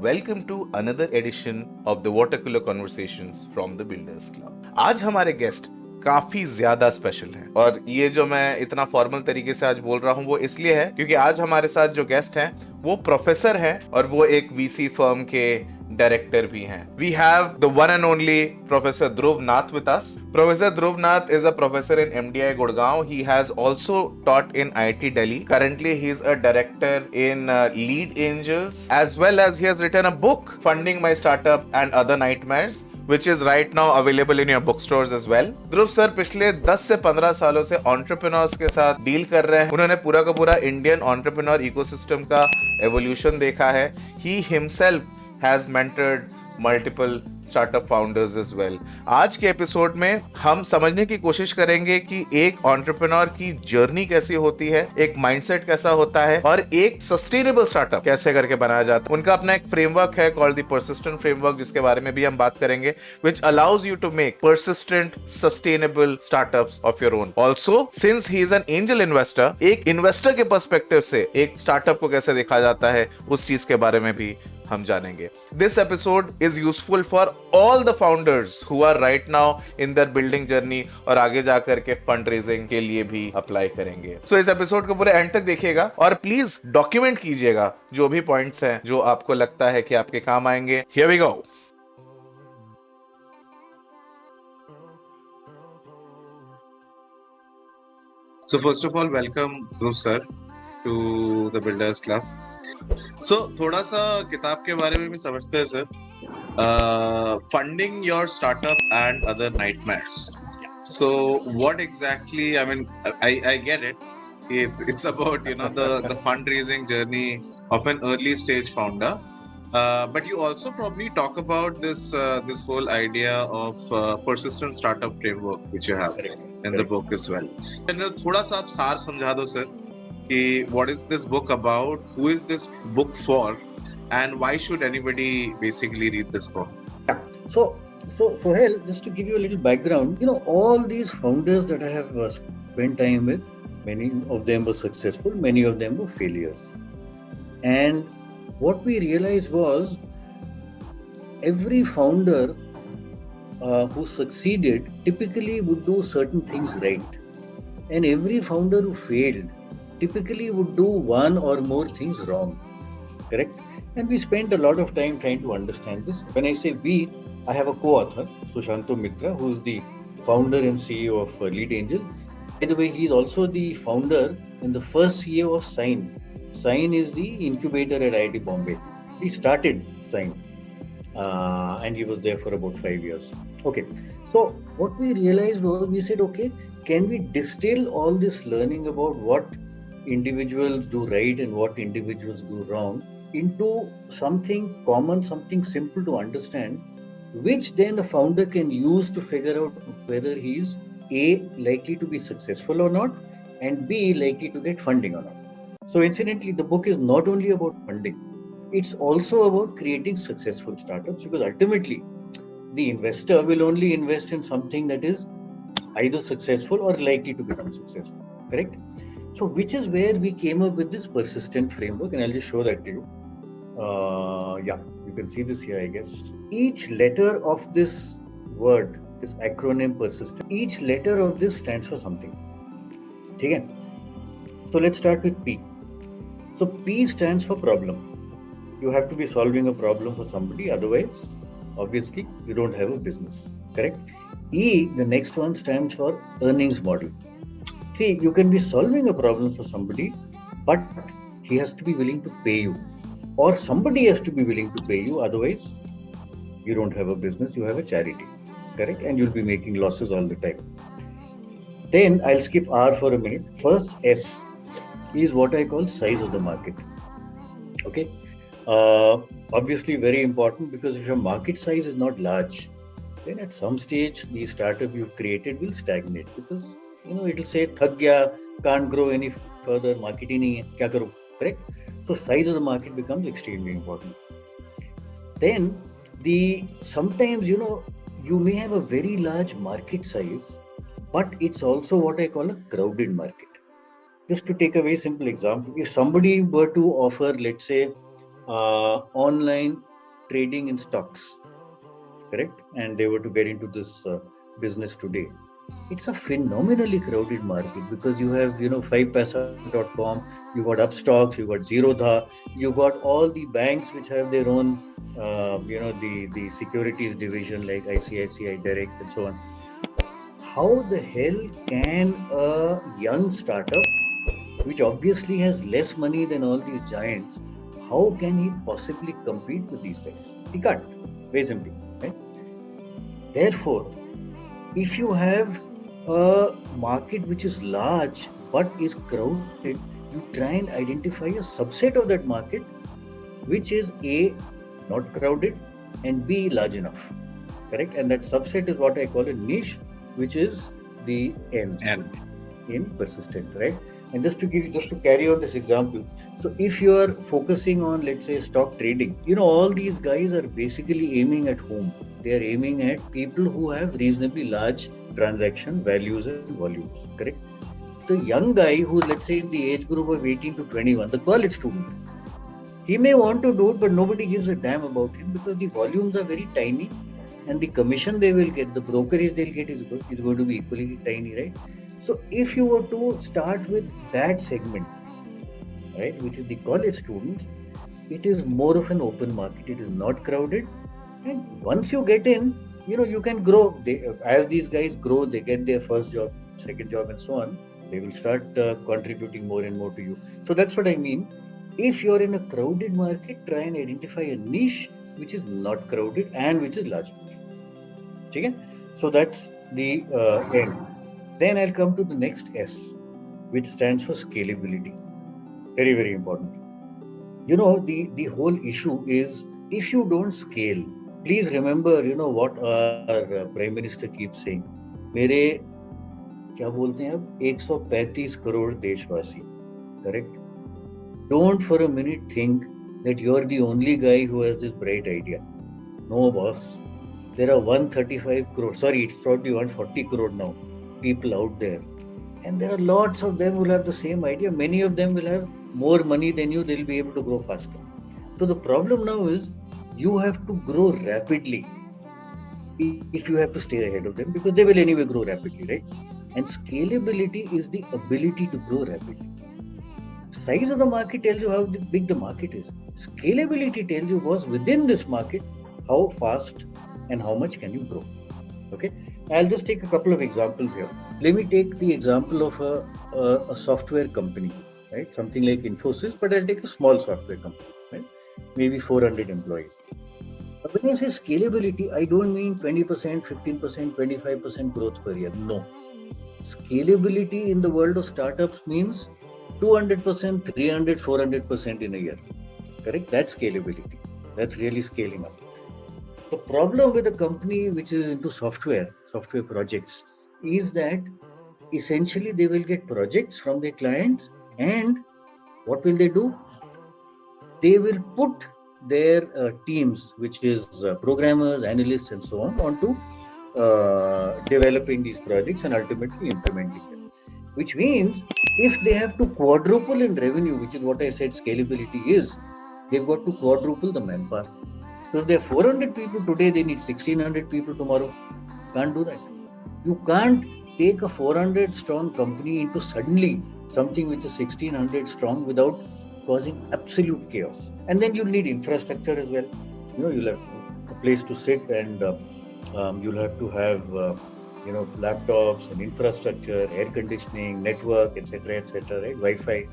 Welcome to another edition of the water cooler conversations from the builders club. आज हमारे guest काफी ज्यादा special हैं और ये जो मैं इतना फॉर्मल तरीके से आज बोल रहा हूँ वो इसलिए है क्योंकि आज हमारे साथ जो गेस्ट हैं वो प्रोफेसर हैं और वो एक वीसी फर्म के डायरेक्टर भी हैं। We have the one and only Professor Dhruv Nath with us. Professor Dhruv Nath is a professor in MDI Gurgaon. He has also taught in IIT Delhi. Currently, he is a director in Lead Angels, as well as he has written a book, Funding My Startup and Other Nightmares, which is right now available in your bookstores as well. Dhruv sir पिछले 10 से 15 सालों से entrepreneurs के साथ deal कर रहे हैं। उन्होंने पूरा का पूरा इंडियन एंटरप्रेन्योर इकोसिस्टम का एवोल्यूशन देखा है। He himself has mentored multiple startup founders as well. आज के एपिसोड में हम समझने की कोशिश करेंगे कि एक एंटरप्रेन्योर की जर्नी कैसी होती है, एक माइंडसेट कैसा होता है और एक सस्टेनेबल स्टार्टअप कैसे करके बनाया जाता है। उनका अपना एक फ्रेमवर्क है कॉल्ड द परसिस्टेंट फ्रेमवर्क, जिसके बारे में भी हम बात करेंगे, which allows you to make persistent sustainable startups of your own. Also, since he is an angel investor, एक इन्वेस्टर के पर्सपेक्टिव से एक स्टार्टअप को कैसे देखा जाता है उस चीज के बारे में भी हम जानेंगे। This episode is useful for all the founders who are right now in their building journey और आगे जाकर के फंड रेजिंग के लिए भी अप्लाई करेंगे। So इस एपिसोड को पूरे एंड तक देखिएगा और प्लीज डॉक्यूमेंट कीजिएगा जो भी पॉइंट्स हैं जो आपको लगता है कि आपके काम आएंगे। Here we go. So first of all, welcome Dhruv sir to the Builders Club. So थोड़ा सा किताब के बारे में भी समझते हैं sir. Funding your startup and other nightmares. So what exactly? I mean, I get it. It's about the fundraising journey of an early stage founder. But you also probably talk about this whole idea of persistent startup framework which you have in the book as well. And थोड़ा सा आप सार समझा दो sir कि what is this book about, who is this book for, and why should anybody basically read this book? Yeah. So Sohail, just to give you a little background, all these founders that I have spent time with, many of them were successful, many of them were failures. And what we realized was every founder who succeeded typically would do certain things right. And every founder who failed typically would do one or more things wrong. Correct? And we spent a lot of time trying to understand this. When I say we, I have a co-author, Sushanto Mitra, who is the founder and CEO of Lead Angel. By the way, he is also the founder and the first CEO of Sign. Sign is the incubator at IIT Bombay. He started Sign and he was there for about 5 years. Okay, so what we realized was, we said, okay, can we distill all this learning about what individuals do right and what individuals do wrong into something common, something simple to understand, which then a founder can use to figure out whether he's A, likely to be successful or not, and B, likely to get funding or not. So incidentally, the book is not only about funding, it's also about creating successful startups, because ultimately the investor will only invest in something that is either successful or likely to become successful. Correct? So which is where we came up with this persistent framework, and I'll just show that to you. Yeah, you can see this here, I guess. Each letter of this word, this acronym persistent, each letter of this stands for something. Okay? So let's start with P. So P stands for problem. You have to be solving a problem for somebody, otherwise, obviously, you don't have a business. Correct? E, the next one, stands for earnings model. See, you can be solving a problem for somebody, but he has to be willing to pay you, or somebody has to be willing to pay you, otherwise you don't have a business, you have a charity. Correct? And you'll be making losses all the time. Then I'll skip R for a minute. First, S is what I call size of the market. Okay? Obviously very important, because if your market size is not large, then at some stage the startup you've created will stagnate, because it'll say thak gaya, can't grow any further, market hi nahi hai, kya karu? Correct? So size of the market becomes extremely important. Then sometimes you may have a very large market size, but it's also what I call a crowded market. Just to take a very simple example, if somebody were to offer, let's say, online trading in stocks, correct? And they were to get into this business today. It's a phenomenally crowded market because you have, 5paisa.com, you got Upstocks, you got Zerodha, you got all the banks which have their own, the securities division like ICICI Direct and so on. How the hell can a young startup, which obviously has less money than all these giants, how can he possibly compete with these guys? He can't, very simply, right? Therefore, if you have a market which is large but is crowded, you try and identify a subset of that market which is A, not crowded, and B, large enough. Correct? And that subset is what I call a niche, which is the N in persistent, right? And just to carry on this example, so if you are focusing on, let's say, stock trading, all these guys are basically aiming at whom? They are aiming at people who have reasonably large transaction values and volumes, correct? The young guy who, let's say, in the age group of 18 to 21, the college student, he may want to do it, but nobody gives a damn about him because the volumes are very tiny and the commission they will get, the brokerage they'll get is going to be equally tiny, right? So if you were to start with that segment, right, which is the college students, it is more of an open market. It is not crowded. And once you get in, you can grow. As these guys grow, they get their first job, second job, and so on. They will start contributing more and more to you. So that's what I mean. If you're in a crowded market, try and identify a niche which is not crowded and which is large. Okay? So that's the end. Then I'll come to the next S, which stands for scalability. Very, very important. The whole issue is if you don't scale, please remember, what our Prime Minister keeps saying. मेरे क्या बोलते हैं अब 135 करोड़ देशवासी, correct? Don't for a minute think that you're the only guy who has this bright idea. No, boss. There are 135 crore, sorry, it's probably 140 crore now, people out there. And there are lots of them who will have the same idea. Many of them will have more money than you, they'll be able to grow faster. So the problem now is you have to grow rapidly if you have to stay ahead of them because they will anyway grow rapidly, right? And scalability is the ability to grow rapidly. Size of the market tells you how big the market is. Scalability tells you what's within this market, how fast and how much can you grow. Okay, I'll just take a couple of examples here. Let me take the example of a software company, right? Something like Infosys, but I'll take a small software company, right? Maybe 400 employees. When I say scalability, I don't mean 20%, 15%, 25% growth per year. No. Scalability in the world of startups means 200%, 300, 400% in a year. Correct? That's scalability. That's really scaling up. The problem with a company which is into software projects, is that essentially they will get projects from their clients and what will they do? They will put their teams, which is programmers, analysts and so on, onto developing these projects and ultimately implementing them. Which means if they have to quadruple in revenue, which is what I said scalability is, they've got to quadruple the manpower. So if there are 400 people today, they need 1600 people tomorrow. Can't do that. You can't take a 400 strong company into suddenly something which is 1600 strong without causing absolute chaos. And then you'll need infrastructure as well. You'll have a place to sit and you'll have to have laptops and infrastructure, air conditioning, network, etc., right? Wi-Fi.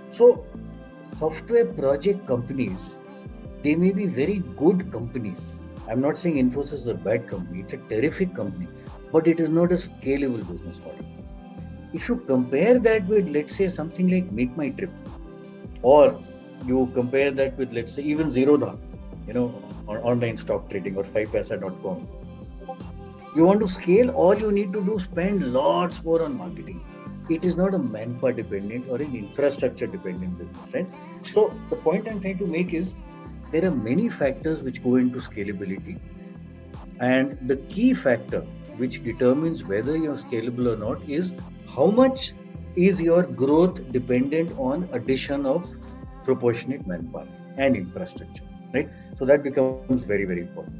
So software project companies, they may be very good companies. I'm not saying Infosys is a bad company. It's a terrific company, but it is not a scalable business model. If you compare that with, let's say, something like Make My Trip, or you compare that with, let's say, even Zerodha, on online stock trading, or 5paisa.com. You want to scale, all you need to do spend lots more on marketing. It is not a manpower dependent or an infrastructure dependent business, right? So the point I'm trying to make is there are many factors which go into scalability, and the key factor which determines whether you're scalable or not is how much is your growth dependent on addition of proportionate manpower and infrastructure, right? So that becomes very, very important.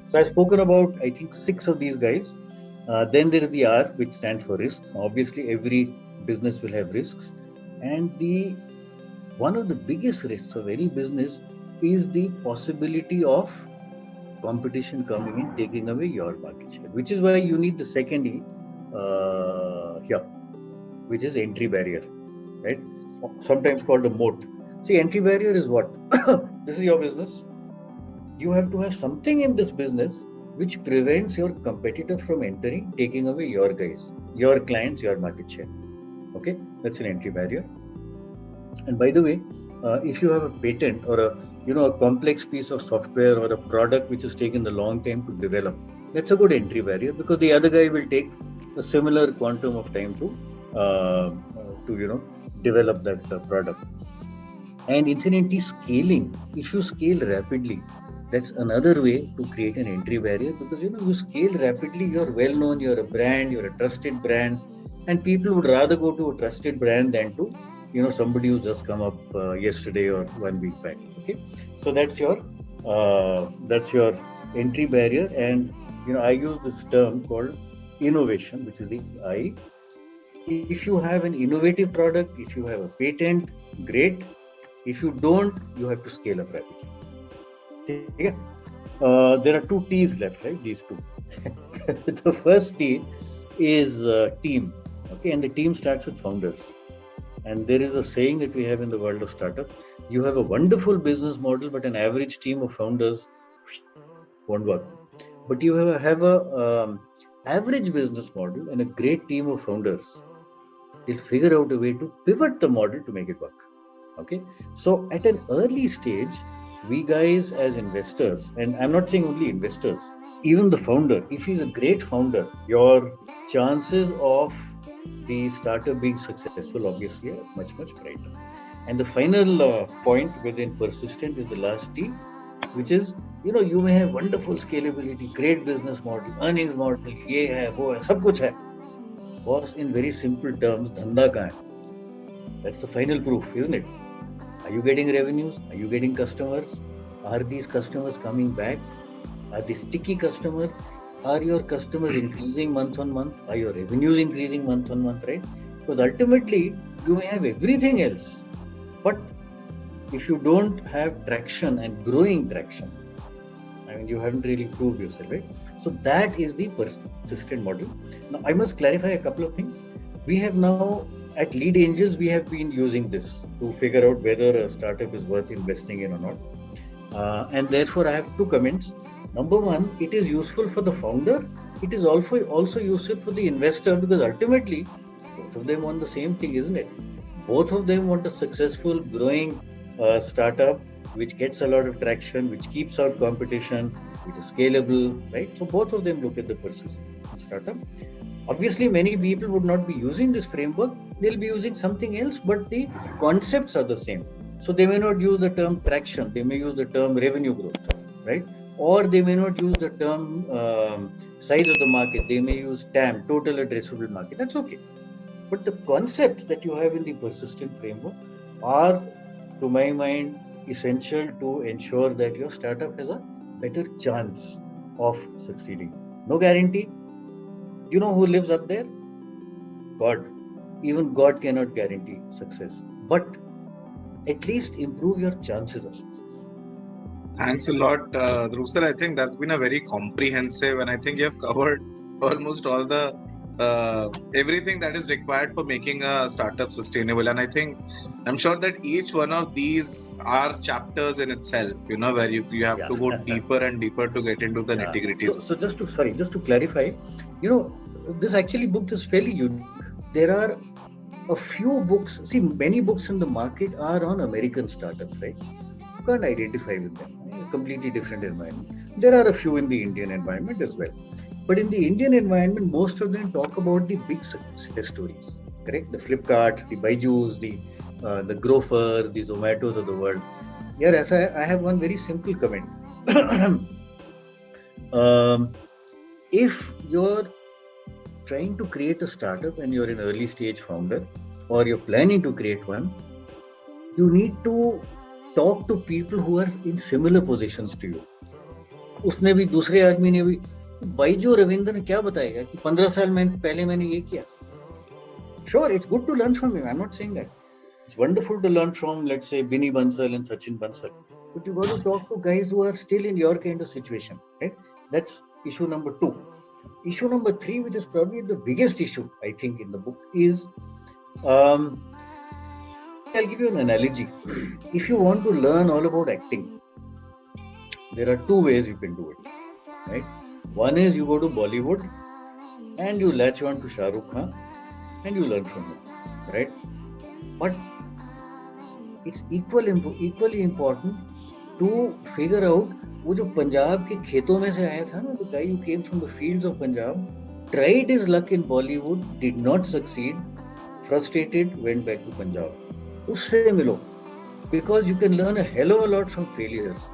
So I've spoken about, I think, 6 of these guys. Then there is the R, which stands for risks. Obviously, every business will have risks, and the one of the biggest risks of any business is the possibility of competition coming in, taking away your market share, which is why you need the second E here, which is entry barrier, right? Sometimes called a moat. See, entry barrier is what? This is your business. You have to have something in this business which prevents your competitor from entering, taking away your guys, your clients, your market share. Okay, that's an entry barrier. And by the way, if you have a patent or a complex piece of software or a product which has taken a long time to develop, that's a good entry barrier, because the other guy will take a similar quantum of time to develop that product. And incidentally, scaling, if you scale rapidly, that's another way to create an entry barrier, because you scale rapidly, you're well known, you're a brand, you're a trusted brand, and people would rather go to a trusted brand than to somebody who's just come up yesterday or 1 week back. Okay, so that's your entry barrier. And I use this term called innovation, which is the I. If you have an innovative product, if you have a patent, great. If you don't, you have to scale up rapidly. Okay? There are 2 T's left, right? These 2. The first T is team. Okay, and the team starts with founders. And there is a saying that we have in the world of startup: you have a wonderful business model, but an average team of founders won't work. But you have a average business model and a great team of founders. They'll figure out a way to pivot the model to make it work. Okay, so at an early stage, we guys as investors, and I'm not saying only investors, even the founder, if he's a great founder, your chances of the startup being successful obviously are much, much brighter. And the final point within persistent is the last T, which is, you may have wonderful scalability, great business model, earnings model, ye hai, wo hai, sab kuch hai. Boss, in very simple terms, dhanda kahan hai? That's the final proof, isn't it? Are you getting revenues? Are you getting customers? Are these customers coming back? Are they sticky customers? Are your customers increasing month on month? Are your revenues increasing month on month, right? Because ultimately, you may have everything else, but if you don't have traction and growing traction, you haven't really proved yourself, right? So that is the persistent model. Now, I must clarify a couple of things. We have now, at Lead Angels, we have been using this to figure out whether a startup is worth investing in or not. And therefore, I have 2 comments. Number 1, it is useful for the founder. It is also useful for the investor, because ultimately, both of them want the same thing, isn't it? Both of them want a successful, growing startup which gets a lot of traction, which keeps out competition, which is scalable, right? So both of them look at the persistent startup. Obviously, many people would not be using this framework. They'll be using something else, but the concepts are the same. So they may not use the term traction. They may use the term revenue growth, right? Or they may not use the term size of the market. They may use TAM, total addressable market. That's okay. But the concepts that you have in the persistent framework are, to my mind, essential to ensure that your startup has a better chance of succeeding. No guarantee. You know who lives up there? God. Even God cannot guarantee success, but at least improve your chances of success. Thanks a lot, Dhruv sir. I think that's been a very comprehensive, and I think you have covered almost all the everything that is required for making a startup sustainable. And I think I'm sure that each one of these are chapters in itself, where you have to go deeper and deeper to get into the nitty-gritties. So just to clarify, this actually book is fairly unique. There are a few books. See, many books in the market are on American startups, right? You can't identify with them. A completely different environment. There are a few in the Indian environment as well. But in the Indian environment, most of them talk about the big success stories, correct? The Flipkarts, the Byju's, the Grofers, the Zomatos of the world. Yes, I have one very simple comment. If you're trying to create a startup and you're an early stage founder, or you're planning to create one, you need to talk to people who are in similar positions to you. उसने भी, दूसरे आदमी ने भी, भाई जो रविंद्र ने क्या बताएगा कि 15 साल पहले मैंने ये किया. Sure, it's good to learn from him. I'm not saying that. It's wonderful to learn from, let's say, Binny Bansal and Sachin Bansal. But you got to talk to guys who are still in your kind of situation, right? That's issue number 2. Issue number 3, which is probably the biggest issue, I think, in the book, is I'll give you an analogy. If you want to learn all about acting, there are 2 ways you can do it, right? One is you go to Bollywood and you latch on to Shah Rukh Khan and you learn from him, right? But it's equally important to figure out वो जो पंजाब के खेतों में से आया था ना, the guy who came from the fields of Punjab, tried his luck in Bollywood, did not succeed, frustrated, went back to Punjab. उससे मिलो, because you can learn a hell of a lot from failures.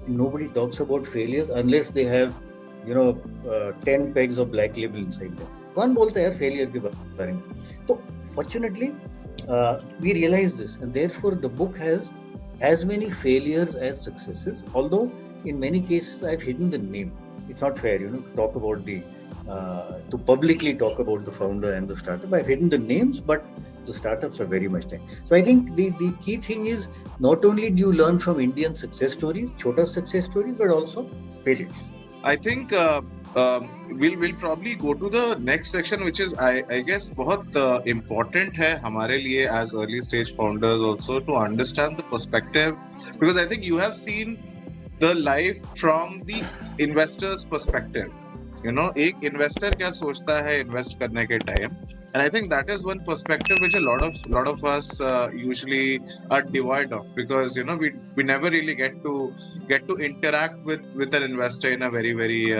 Nobody talks about failures unless they have, 10 pegs of black label inside them. कौन बोलता है यार failure के बारे में? तो fortunately, we realize this, and therefore the book has as many failures as successes. Although in many cases I've hidden the name. It's not fair, to talk about to publicly talk about the founder and the startup. I've hidden the names, but the startups are very much there. So I think the key thing is not only do you learn from Indian success stories, chota success stories, but also failures. I think we'll probably go to the next section, which is I guess बहुत important है हमारे लिए as early stage founders also to understand the perspective, because I think you have seen the life from the investor's perspective. एक investor क्या सोचता है invest करने के time, and I think that is one perspective which a lot of us usually are devoid of, because we never really get to interact with an investor in a very very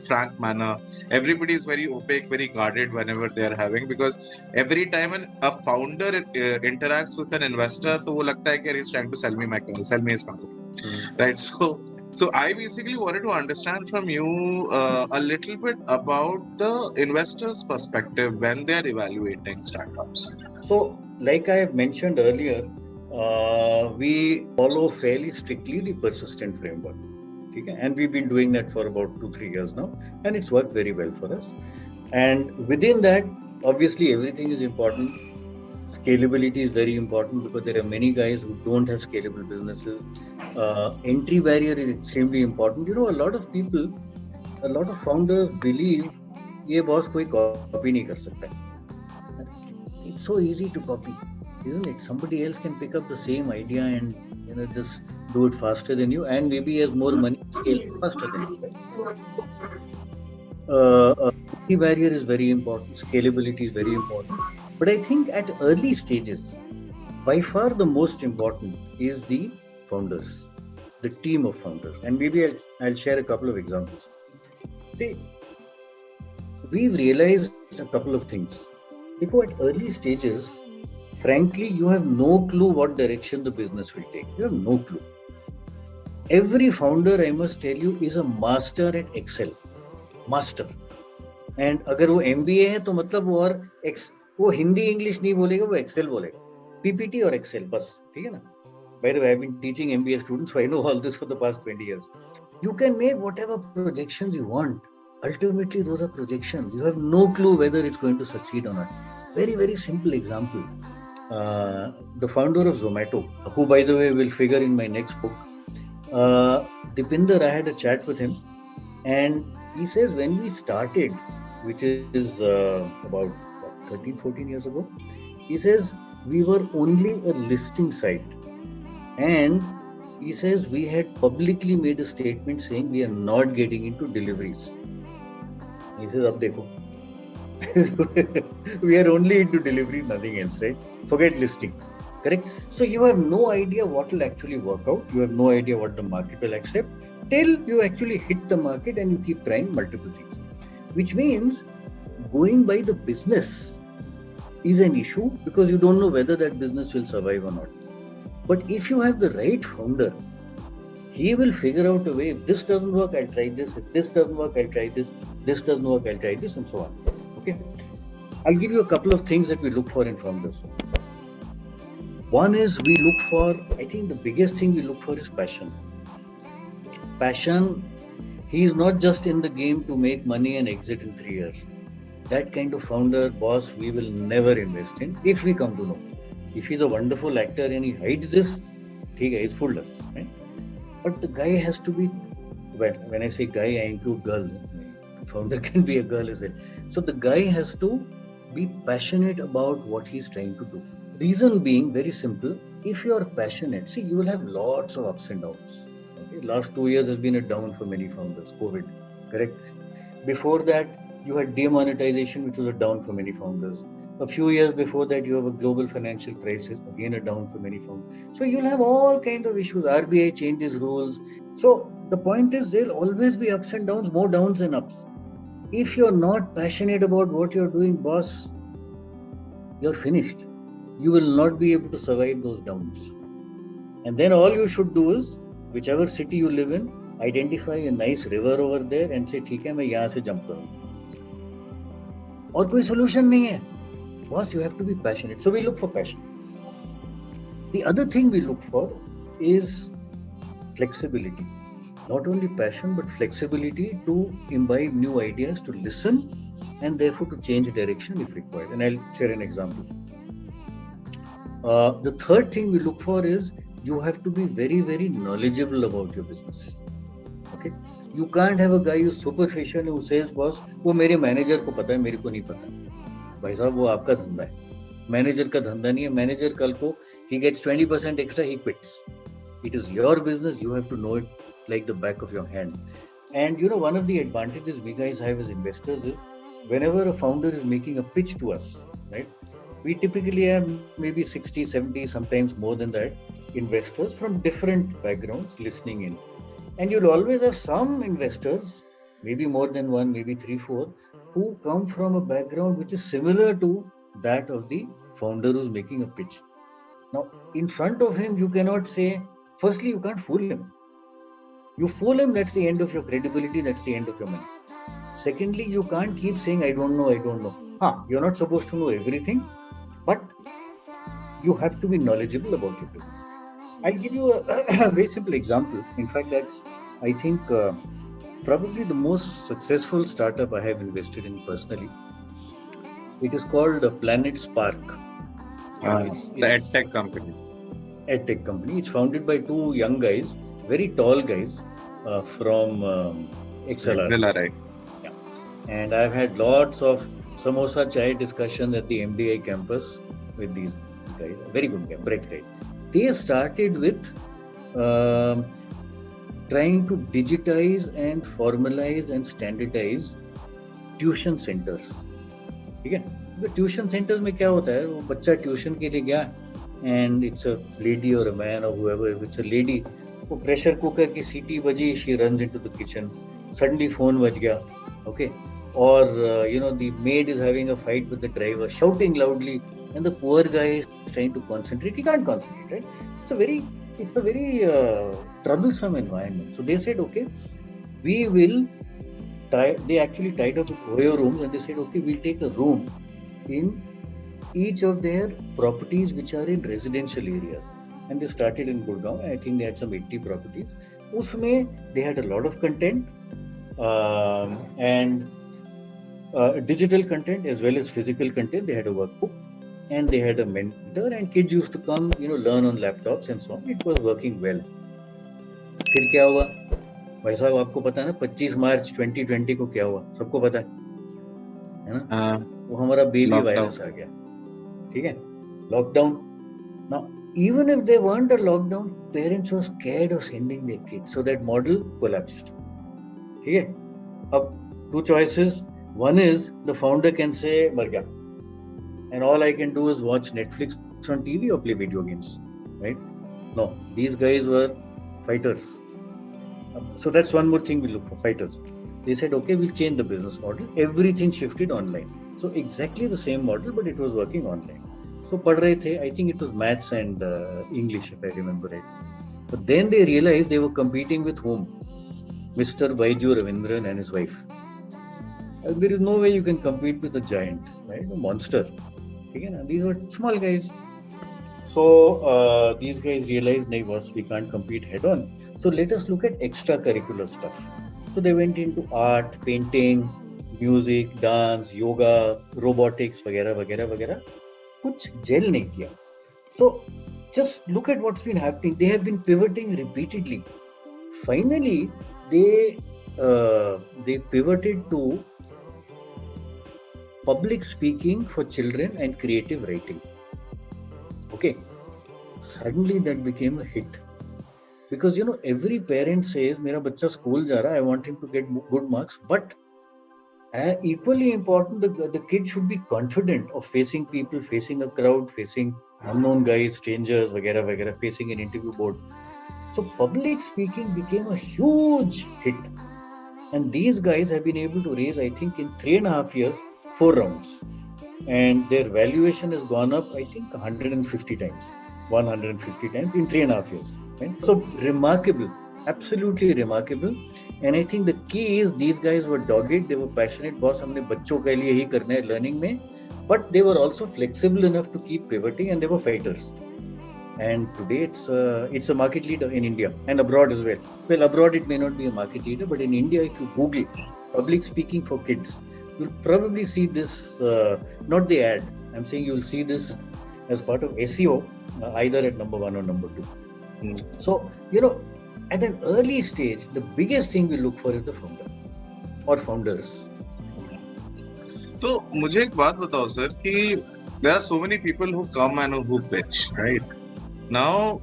frank manner. Everybody is very opaque, very guarded whenever they are having, because every time a founder interacts with an investor, तो वो लगता है कि he's trying to sell me his company, right? So I basically wanted to understand from you a little bit about the investor's perspective when they are evaluating startups. So, like I mentioned earlier, we follow fairly strictly the persistent framework. Okay? And we've been doing that for about 2-3 years now, and it's worked very well for us. And within that, obviously, everything is important. Scalability is very important, because there are many guys who don't have scalable businesses. Entry barrier is extremely important. A lot of people, a lot of founders believe ये boss कोई copy नहीं कर सकता. It's so easy to copy, isn't it? Somebody else can pick up the same idea and just do it faster than you, and maybe has more money, scale faster than you. Entry barrier is very important. Scalability is very important. But I think at early stages, by far the most important is the founders, the team of founders. And maybe I'll share a couple of examples. See, we've realized a couple of things. Because at early stages, frankly, you have no clue what direction the business will take. You have no clue. Every founder, I must tell you, is a master at Excel. Master. And अगर वो MBA है तो मतलब वो Hindi English नहीं बोलेगा, वो Excel बोलेगा. PPT और एक्सेल बस, ठीक है ना? By the way, I've been teaching MBA students, so I know all this for the past 20 years. You can make whatever projections you want. Ultimately, those are projections. You have no clue whether it's going to succeed or not. Very, very simple example. The founder of Zomato, who, by the way, will figure in my next book, Dipinder, I had a chat with him, and he says when we started, which is about 13-14 years ago, he says we were only a listing site, and he says we had publicly made a statement saying we are not getting into deliveries. He says, ab dekho. We are only into deliveries, nothing else, right? Forget listing. Correct? So you have no idea what will actually work out. You have no idea what the market will accept till you actually hit the market and you keep trying multiple things. Which means going by the business is an issue, because you don't know whether that business will survive or not. But if you have the right founder, he will figure out a way. If this doesn't work, I'll try this. If this doesn't work, I'll try this. This doesn't work, I'll try this, and so on. Okay. I'll give you a couple of things that we look for in founders. One is we look for, I think the biggest thing we look for is passion. Passion, he is not just in the game to make money and exit in 3 years. That kind of founder, boss, we will never invest in if we come to know. If he's a wonderful actor and he hides this, he's fooled us. Right? But the guy has to be, when I say guy, I include girls. Founder can be a girl as well. So the guy has to be passionate about what he's trying to do. Reason being very simple. If you are passionate, see, you will have lots of ups and downs. Okay? Last 2 years has been a down for many founders, COVID, correct? Before that, you had demonetization, which was a down for many founders. A few years before that, you have a global financial crisis, again a down for many founders. So you'll have all kinds of issues. RBI changes rules. So the point is, there'll always be ups and downs, more downs than ups. If you're not passionate about what you're doing, boss, you're finished. You will not be able to survive those downs. And then all you should do is, whichever city you live in, identify a nice river over there and say, ठीक है, मैं यहाँ से jump करूँगा. और कोई solution नहीं है. Boss, you have to be passionate. So we look for passion. The other thing we look for is flexibility. Not only passion, but flexibility to imbibe new ideas, to listen, and therefore to change direction if required. And I'll share an example. The third thing we look for is you have to be very, very knowledgeable about your business. Okay? You can't have a guy who's superficial who says, boss, वो मेरे manager को पता है, मेरे को नहीं पता. भाई साहब, वो आपका धंधा है. मैनेजर का धंधा नहीं है. मैनेजर कल को he gets 20% extra, he quits. It is your business. You have to know it like the back of your hand. And one of the advantages we guys have as investors is whenever a founder is making a pitch to us, right? We typically have maybe 60, 70, sometimes more than that, investors from different backgrounds listening in. And you'll always have some investors, maybe more than one, maybe 3, 4, who come from a background which is similar to that of the founder who's making a pitch. Now, in front of him, you cannot say, firstly, you can't fool him. You fool him, that's the end of your credibility, that's the end of your money. Secondly, you can't keep saying, I don't know. You're not supposed to know everything, but you have to be knowledgeable about your business. I'll give you a very simple example. In fact, that's, I think, probably the most successful startup I have invested in personally. It is called Planet Spark. The EdTech company. EdTech company. It's founded by 2 young guys, very tall guys from XLR. Right? Yeah. And I've had lots of samosa chai discussions at the MDI campus with these guys. Very good guys, bright guys. They started with trying to digitize and formalize and standardize tuition centers. ठीक है? The tuition centers में क्या होता है? वो बच्चा tuition के लिए गया and it's a lady or a man or whoever, if it's a lady, वो pressure cooker की सीटी बजी, she runs into the kitchen. Suddenly phone बज गया, okay? Or the maid is having a fight with the driver, shouting loudly, and the poor guy is trying to concentrate. He can't concentrate, right? It's a very troublesome environment. So they said, okay, we will. They actually tied up with Oyo rooms, and they said, okay, we'll take a room in each of their properties which are in residential areas. And they started in Gurgaon. I think they had some 80 properties. Usme they had a lot of content and digital content as well as physical content. They had a workbook and they had a mentor, and kids used to come, learn on laptops and so on. It was working well. फिर क्या हुआ? भाई साहब, आपको पता है ना 25 मार्च 2020 को क्या हुआ? सबको पता है ना? वो हमारा बेबी वायरस आ गया. ठीक है? Lockdown. Now, even if they weren't a lockdown, parents were scared of sending their kids, so that model collapsed. ठीक है? अब 2 choices. One is the founder can say मर गया, and all I can do is watch Netflix on TV or play video games, right? No, these guys were fighters. So that's one more thing we look for, fighters. They said, okay, we'll change the business model. Everything shifted online. So exactly the same model, but it was working online. So पढ़ रहे थे, I think it was maths and English, if I remember right. But then they realized they were competing with whom? Mr. Baiju Ravindran and his wife. And there is no way you can compete with a giant, right? A monster. Again, these were small guys. So these guys realized, "Nay, boss, we can't compete head on. So let us look at extracurricular stuff." So they went into art, painting, music, dance, yoga, robotics, वगैरह वगैरह वगैरह. कुछ jail नहीं किया. So just look at what's been happening. They have been pivoting repeatedly. Finally, they pivoted to public speaking for children and creative writing. Okay, suddenly that became a hit because every parent says, "मेरा बच्चा school जा रहा है, I want him to get good marks." But equally important, the kid should be confident of facing people, facing a crowd, facing unknown guys, strangers, वगैरह वगैरह, facing an interview board. So public speaking became a huge hit, and these guys have been able to raise, I think, in 3.5 years, 4 rounds, and their valuation has gone up, I think, 150 times in 3.5 years. Right? So remarkable, absolutely remarkable. And I think the key is these guys were dogged, they were passionate. Boss, हमने बच्चों के लिए ही करना है learning में, but they were also flexible enough to keep pivoting, and they were fighters. And today it's a market leader in India and abroad as well. Well, abroad it may not be a market leader, but in India, if you Google public speaking for kids, you'll probably see this, not the ad, I'm saying you'll see this as part of SEO, either at number 1 or number 2. So, at an early stage, the biggest thing we look for is the founder or founders. तो मुझे एक बात बताओ sir कि there are so many people who come and who pitch, right? Now,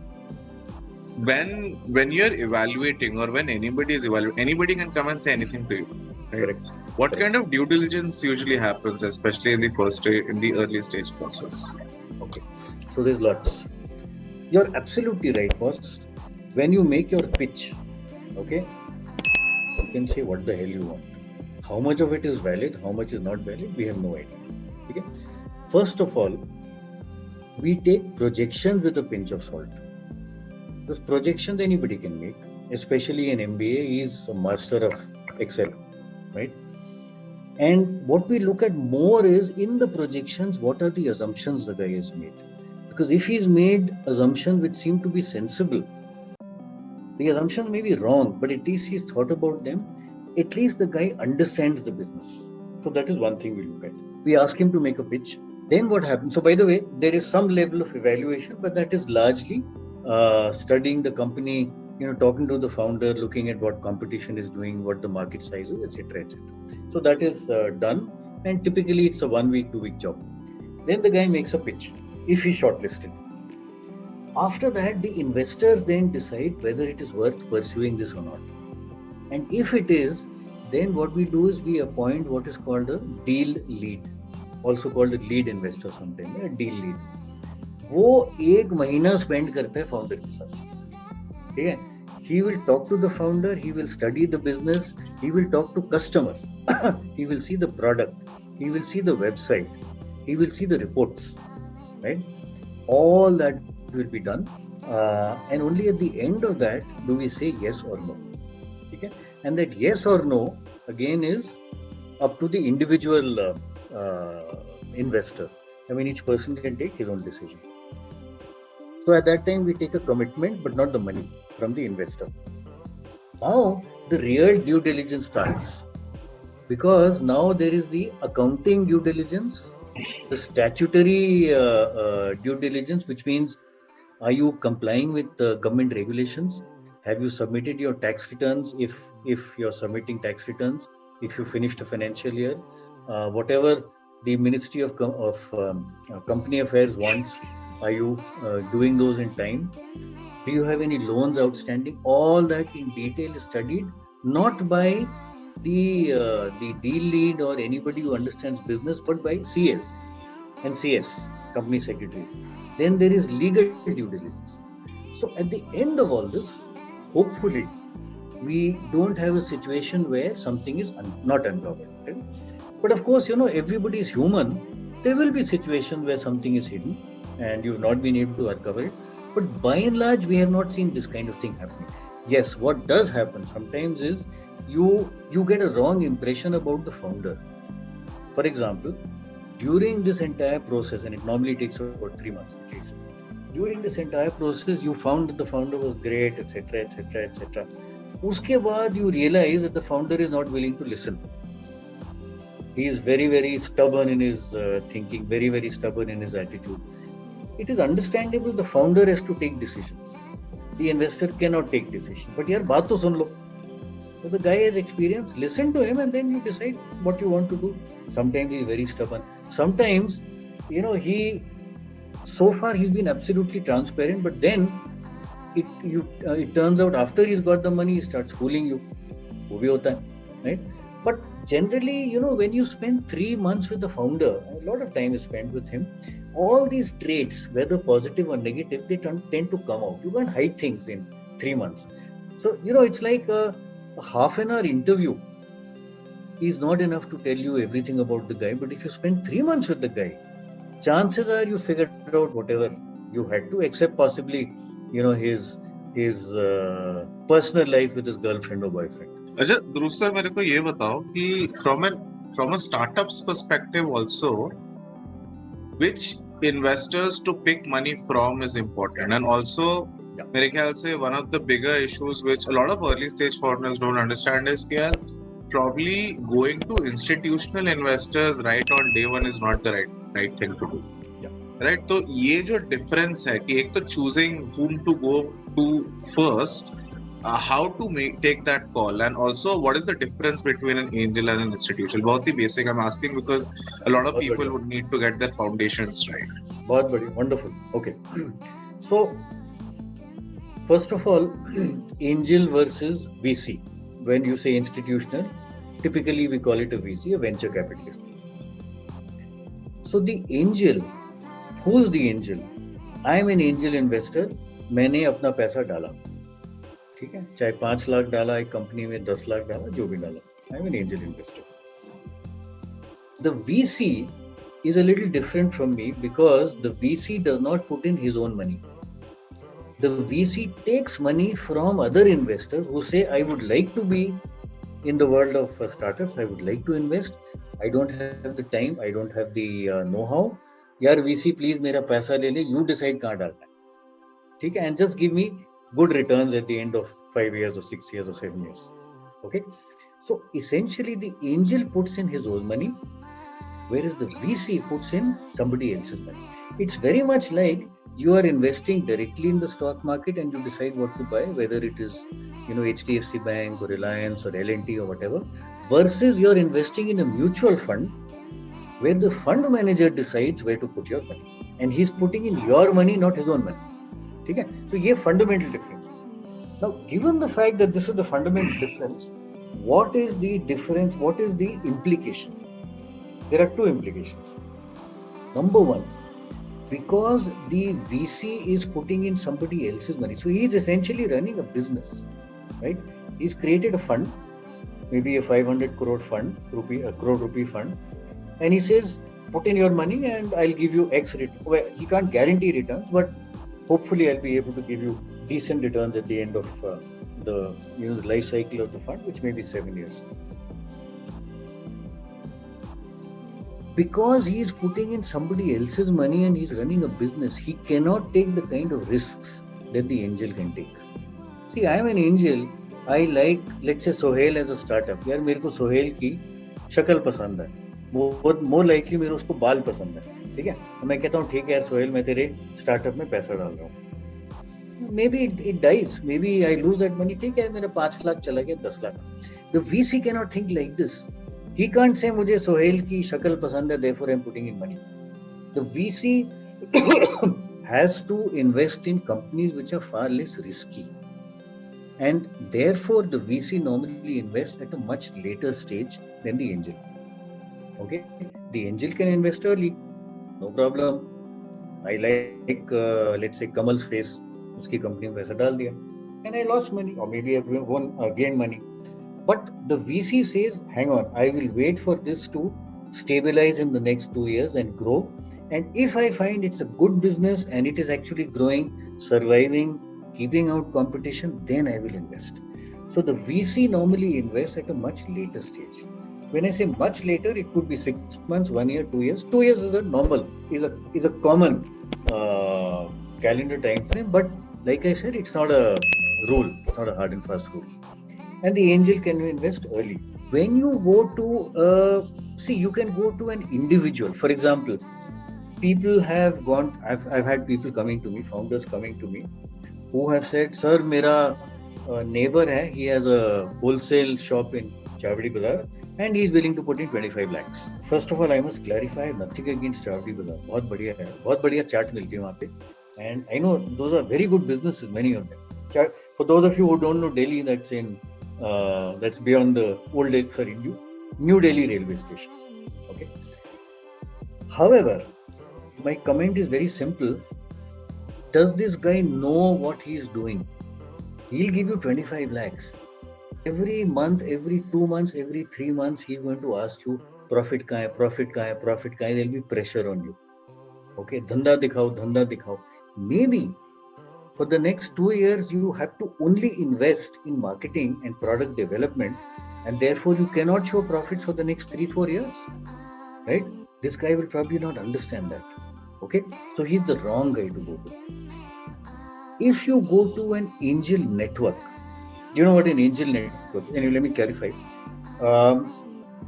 when you're evaluating or when anybody is evaluating, anybody can come and say anything to you, right? Correct. What Correct. kind of due diligence usually happens, especially in the early stage process? Okay, so there's lots. You're absolutely right, boss. When you make your pitch, okay, you can say what the hell you want. How much of it is valid, how much is not valid, we have no idea. Okay? First of all, we take projections with a pinch of salt. Those projections anybody can make, especially an MBA. He's a master of Excel, right? And what we look at more is in the projections, what are the assumptions the guy has made? Because if he's made assumptions which seem to be sensible, the assumptions may be wrong, but at least he's thought about them. At least the guy understands the business. So that is one thing we look at. We ask him to make a pitch. Then what happens? So by the way, there is some level of evaluation, but that is largely studying the company, talking to the founder, looking at what competition is doing, what the market size is, etc., etc. So that is done, and typically it's a 1 week, 2 week job. Then the guy makes a pitch, if he's shortlisted. After that, the investors then decide whether it is worth pursuing this or not. And if it is, then what we do is we appoint what is called a deal lead, also called a lead investor sometimes, a deal lead. वो 1 महीना spend करता है founder के साथ, ठीक है? He will talk to the founder, he will study the business, he will talk to customers, he will see the product, he will see the website, he will see the reports, right? All that will be done, and only at the end of that do we say yes or no. Okay? And that yes or no again is up to the individual investor. I mean, each person can take his own decision. So at that time we take a commitment, but not the money from the investor. Now the real due diligence starts, because now there is the accounting due diligence, the statutory due diligence, which means, are you complying with government regulations? Have you submitted your tax returns? If you're submitting tax returns, if you finished a financial year, whatever the Ministry of Company Affairs wants, are you doing those in time? Do you have any loans outstanding? All that in detail is studied, not by the deal lead or anybody who understands business, but by CS and CS, company secretaries. Then there is legal due diligence. So at the end of all this, hopefully, we don't have a situation where something is not uncovered. Right? But of course, everybody is human. There will be situations where something is hidden and you've not been able to uncover it. But by and large, we have not seen this kind of thing happening. Yes, what does happen sometimes is you get a wrong impression about the founder. For example, during this entire process, and it normally takes about 3 months at least, during this entire process you found that the founder was great, etc., etc., etc. Uske baad you realize that the founder is not willing to listen. He is very, very stubborn in his thinking, very, very stubborn in his attitude. It is understandable the founder has to take decisions. The investor cannot take decisions. But yaar, baat to sun lo. So the guy has experience, listen to him and then you decide what you want to do. Sometimes he is very stubborn. Sometimes, so far he's been absolutely transparent, but then it turns out after he's got the money, he starts fooling you. वो भी होता है, right? But generally, when you spend 3 months with the founder, a lot of time is spent with him, all these traits, whether positive or negative, they tend to come out. You can't hide things in 3 months. So, it's like a half an hour interview is not enough to tell you everything about the guy. But if you spend 3 months with the guy, chances are you figured out whatever you had to, except possibly, his personal life with his girlfriend or boyfriend. अच्छा ध्रुव sir मेरे को ये बताओ कि from a startup's perspective also, which investors to pick money from is important, and also मेरे ख्याल से one of the bigger issues which a lot of early stage founders don't understand is कि यार probably going to institutional investors right on day one is not the right thing to do. Right? तो ये जो difference है कि एक तो choosing whom to go to first, how to take that call, and also what is the difference between an angel and an institutional? बहुत ही basic I'm asking because a lot of people would need to get their foundations right. बहुत बढ़िया, wonderful. Okay. So first of all, angel versus VC. When you say institutional, typically we call it a VC, a venture capitalist. So the angel, who is the angel? I am an angel investor. मैंने अपना पैसा डाला, ठीक है, चाहे 5 लाख डाला एक company में, 10 लाख डाला, जो भी डाला. I am an angel investor. The VC is a little different from me because the VC does not put in his own money. The VC takes money from other investors who say, I would like to be in the world of startups, I would like to invest, I don't have the time, I don't have the know-how. यार VC please मेरा पैसा ले ले, you decide कहाँ डालना है, ठीक है, and just give me good returns at the end of 5 years or 6 years or 7 years. Okay, so essentially the angel puts in his own money, whereas the VC puts in somebody else's money. It's very much like you are investing directly in the stock market and you decide what to buy, whether it is HDFC Bank or Reliance or L&T or whatever, versus you're investing in a mutual fund where the fund manager decides where to put your money, and he's putting in your money, not his own money. Okay? So ये fundamental difference. Now, given the fact that this is the fundamental difference, what is the difference? What is the implication? There are two implications. Number one, because the VC is putting in somebody else's money, so he is essentially running a business, right? He's created a fund, maybe a 500 crore fund, a crore rupee fund, and he says, put in your money and I'll give you X return. Well, he can't guarantee returns, but hopefully I'll be able to give you decent returns at the end of the life cycle of the fund, which may be 7 years. Because he is putting in somebody else's money and he's running a business, he cannot take the kind of risks that the angel can take. See, I am an angel. I like, let's say, Sohail as a startup. यार मेरे को सोहेल की शक्ल पसंद है. More likely मेरे उसको बाल पसंद है. ठीक है? तो मैं कहता हूँ ठीक है यार सोहेल, मैं तेरे स्टार्टअप में पैसा डाल रहा हूँ. Maybe it dies. Maybe I lose that money. ठीक है, मेरा 5 लाख चला गया, 10 lakh. The VC cannot think like this. He can't say मुझे सोहेल की शक्ल पसंद है, therefore I'm putting in money. The VC has to invest in companies which are far less risky. And therefore the VC normally invests at a much later stage than the angel. Okay? The angel can invest early. No problem. I like, let's say, Kamal's face. उसकी company में पैसा डाल दिया. And I lost money. Or maybe I gained money. But the VC says, hang on, I will wait for this to stabilize in the next 2 years and grow. And if I find it's a good business and it is actually growing, surviving, keeping out competition, then I will invest. So the VC normally invests at a much later stage. When I say much later, it could be 6 months, 1 year, 2 years. 2 years is a normal, is a common calendar time frame, but like I said, it's not a rule, it's not a hard and fast rule. And the angel can invest early. When you go to, you can go to an individual. For example, people have gone, I've had people coming to me, founders coming to me, who have said, sir, mera neighbor hai, he has a wholesale shop in Chavdi Bazaar and he is willing to put in 25 lakhs. First of all, I must clarify, nothing against Chavdi Bazaar. बहुत बढ़िया है, बहुत बढ़िया चाट मिलती है वहाँ पे. And I know those are very good businesses, many of them. For those of you who don't know Delhi, that's beyond the New Delhi railway station. Okay. However, my comment is very simple. Does this guy know what he is doing? He'll give you 25 lakhs. Every month, every 2 months, every 3 months, he's going to ask you, profit kahan hai, profit kahan hai, profit kahan hai. There'll be pressure on you. Okay, dhanda dikhao. Maybe for the next 2 years, you have to only invest in marketing and product development, and therefore you cannot show profits for the next 3-4 years. Right? This guy will probably not understand that. Okay, so he's the wrong guy to go to. If you go to an angel network, you know what an angel network is? Anyway, let me clarify.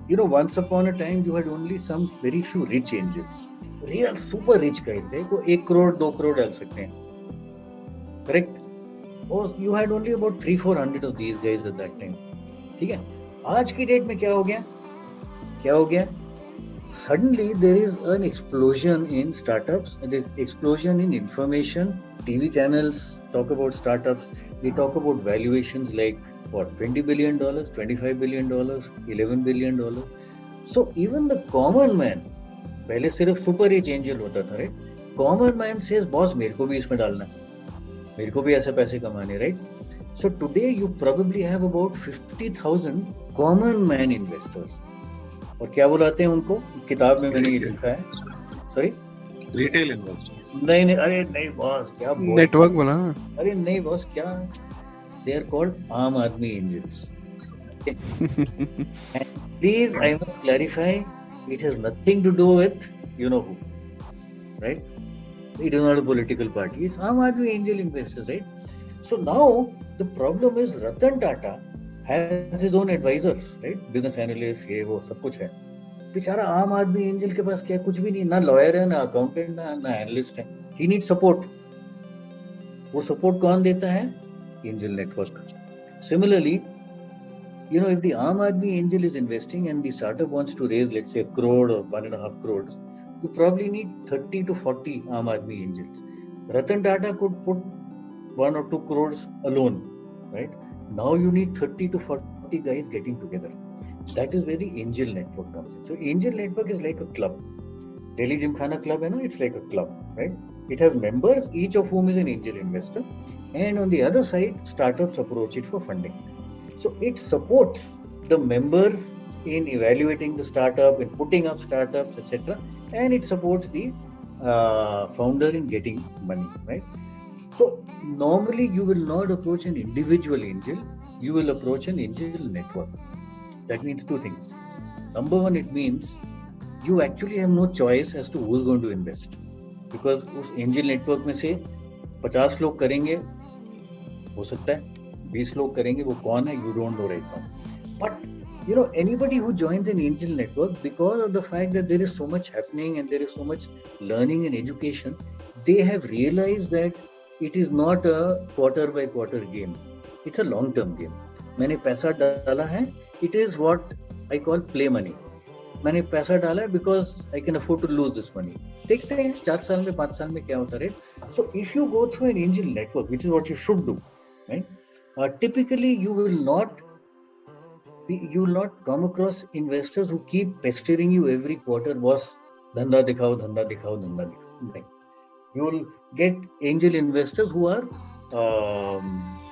Once upon a time, you had only some very few rich angels. Real super rich guys. They 1 crore, 2 crore डाल सकते हैं. Correct? Or you had only about 300-400 of these guys at that time. ठीक है? आज की date में क्या हो गया? Suddenly there is an explosion in startups, an explosion in information. TV channels talk about startups. They talk about valuations like $20 billion, $25 billion, $11 billion. So even the common man, पहले सिर्फ सुपर रिच एंजल होता था, right? Common man says boss मेरे को भी इसमें डालना, मेरे को भी ऐसे पैसे कमाने, right? So today you probably have about 50,000 common man investors. और क्या बुलाते हैं उनको? किताब में मैंने ये लिखा है, सॉरी, रिटेल इन्वेस्टर्स. नहीं, अरे नहीं बॉस, क्या नेटवर्क बना. अरे नहीं बॉस, क्या, they are called aam aadmi angels. Please I must clarify, it has nothing to do with you know who, right? It is not a political party. It's Aam Aadmi angel investors, right? So now the problem is Ratan Tata has his own advisors, right? Business analysts, ये वो सब कुछ है. बेचारा आम आदमी angel के पास क्या, कुछ भी नहीं, ना लॉयर है, ना अकाउंटेंट, ना एनालिस्ट है. He needs support. वो सपोर्ट कौन देता है? Angel network. Similarly, if the Aam Aadmi angel is investing and the startup wants to raise, let's say, 1 crore or 1.5 crores, you probably need 30 to 40 Aam Aadmi angels. Ratan Tata could put 1 or 2 crores alone, right? Now you need 30 to 40 guys getting together. That is where the angel network comes in. So angel network is like a club. Delhi Gymkhana Club, it's like a club, right? It has members, each of whom is an angel investor. And on the other side, startups approach it for funding. So it supports the members in evaluating the startup, in putting up startups, etc. And it supports the founder in getting money, right? So normally you will not approach an individual angel, you will approach an angel network. That means 2 things. Number 1, it means you actually have no choice as to who's going to invest. Because उस angel network में से 50 लोग करेंगे, हो सकता है 20 लोग करेंगे, वो कौन है, you don't know right now. But anybody who joins an angel network, because of the fact that there is so much happening and there is so much learning and education, they have realized that it is not a quarter by quarter game. It's a long term game. मैंने पैसा डाला है, it is what I call play money. मैंने पैसा डाला है because I can afford to lose this money. देखते हैं 4 साल में 5 साल में क्या होता है. So if you go through an angel network, which is what you should do, right? Typically you will not come across investors who keep pestering you every quarter, boss, धंधा दिखाओ. You will get angel investors who are